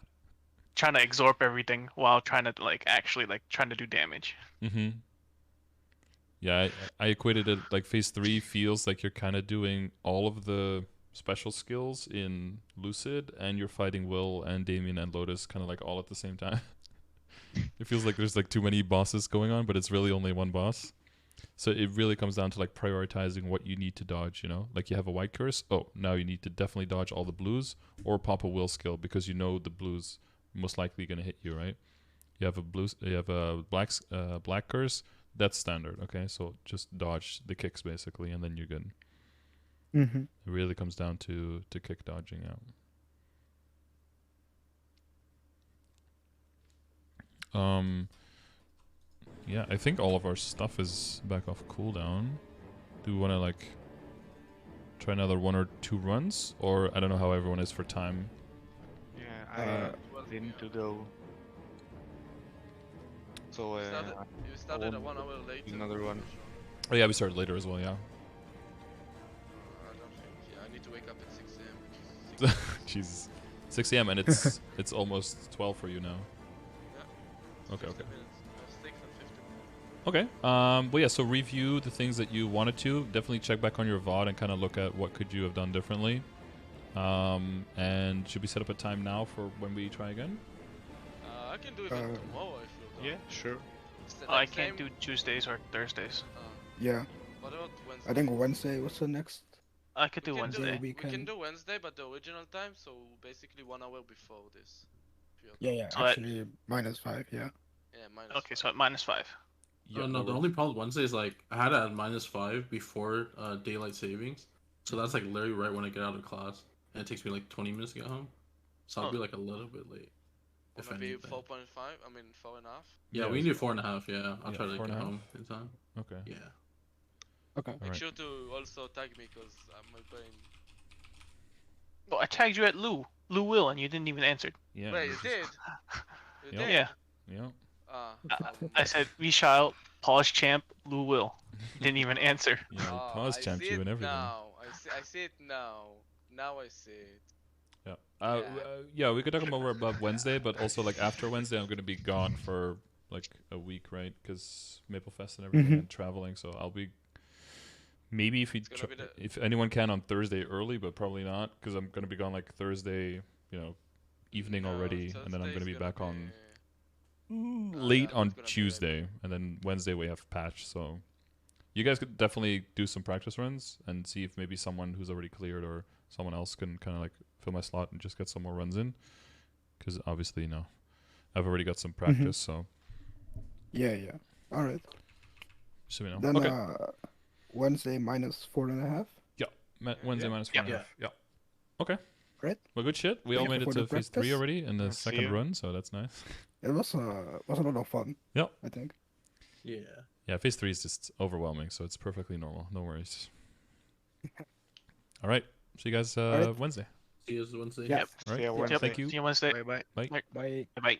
Trying to absorb everything while trying to actually trying to do damage. Mm-hmm. Yeah, I equated it like phase 3 feels like you're kind of doing all of the special skills in Lucid and you're fighting Will and Damien and Lotus kind of like all at the same time. It feels like there's like too many bosses going on, but it's really only one boss. So it really comes down to like prioritizing what you need to dodge, Like you have a white curse. Oh, now you need to definitely dodge all the blues or pop a Will skill because the blues most likely going to hit you, right? You have a black curse. That's standard, okay? So just dodge the kicks basically, and then you're good. Mm-hmm. It really comes down to kick dodging out. Yeah, I think all of our stuff is back off cooldown. Do we want to try another 1 or 2 runs, or I don't know how everyone is for time. Yeah, I need to go. So You started a 1 hour later. another one. Oh yeah, we started later as well. Yeah. I don't think. Yeah, I need to wake up at 6 a.m. Jesus. 6 a.m. and it's almost 12 for you now. Yeah. Okay, 50 okay. minutes. I have 6 and 50 minutes. Okay. Well, yeah. So review the things that you wanted to. Definitely check back on your VOD and kind of look at what could you have done differently. And should we set up a time now for when we try again? I can do it tomorrow if you Yeah, sure. I can't do Tuesdays or Thursdays. Yeah, What about Wednesday? I think Wednesday was the next. I could do We can do- Wednesday. We can do Wednesday, but the original time, so basically 1 hour before this. if you're Yeah, done. yeah. So that- Actually, -5. Yeah. Yeah, minus Okay, 5. so at -5. Yeah. no, the only problem with Wednesday is like I had it at -5 before daylight savings, so that's like literally right when I get out of class, and it takes me like 20 minutes to get home, so I'll Oh. be like a little bit late. Or If maybe anything. 4.5. I mean 4.5. Yeah, we can do 4.5. Yeah, I'll Yeah, try to 4.5. get home in time. Okay. Yeah. Okay. Make Alright. sure to also tag me, cause my brain. Well, I tagged you at Lou Will, and you didn't even answer. Yeah. Wait, you did? You Yep. did? Yeah. Yeah. I said Vishal, Polish Champ, Lou Will. You didn't even answer. Yeah. Oh, Pause I champ see you it and everything. now. I see it now. Now I see it. Yeah. Yeah. Yeah, we could talk more about Wednesday, but also like after Wednesday, I'm gonna be gone for like a week, right? Because Maple Fest and everything, Mhm. and traveling. So I'll be maybe if It's gonna be the- if anyone can on Thursday early, but probably not because I'm gonna be gone like Thursday, evening No, already, and then I'm Thursday's gonna be back on be- late yeah, on that's gonna be Tuesday, and then Wednesday we have patch. So you guys could definitely do some practice runs and see if maybe someone who's already cleared or someone else can kind of like fill my slot and just get some more runs in. Because obviously, I've already got some practice, so Yeah, yeah. All right. just so we know. Then Okay. Wednesday -4.5. Wednesday Yeah. minus Yeah. 4.5. Yeah. Okay. Right. Well, good shit. We all Thank you made it for to the phase 3 practice. already in the I'll see second you. run, so that's nice. It was a lot of fun. Yep. I think. Yeah. Yeah, phase 3 is just overwhelming, so it's perfectly normal. No worries. All right. See you guys right. Wednesday. See you Wednesday. Yeah. Yep. All right. See you Yep. Wednesday. Thank you. See you Wednesday. Bye bye. Bye. Bye.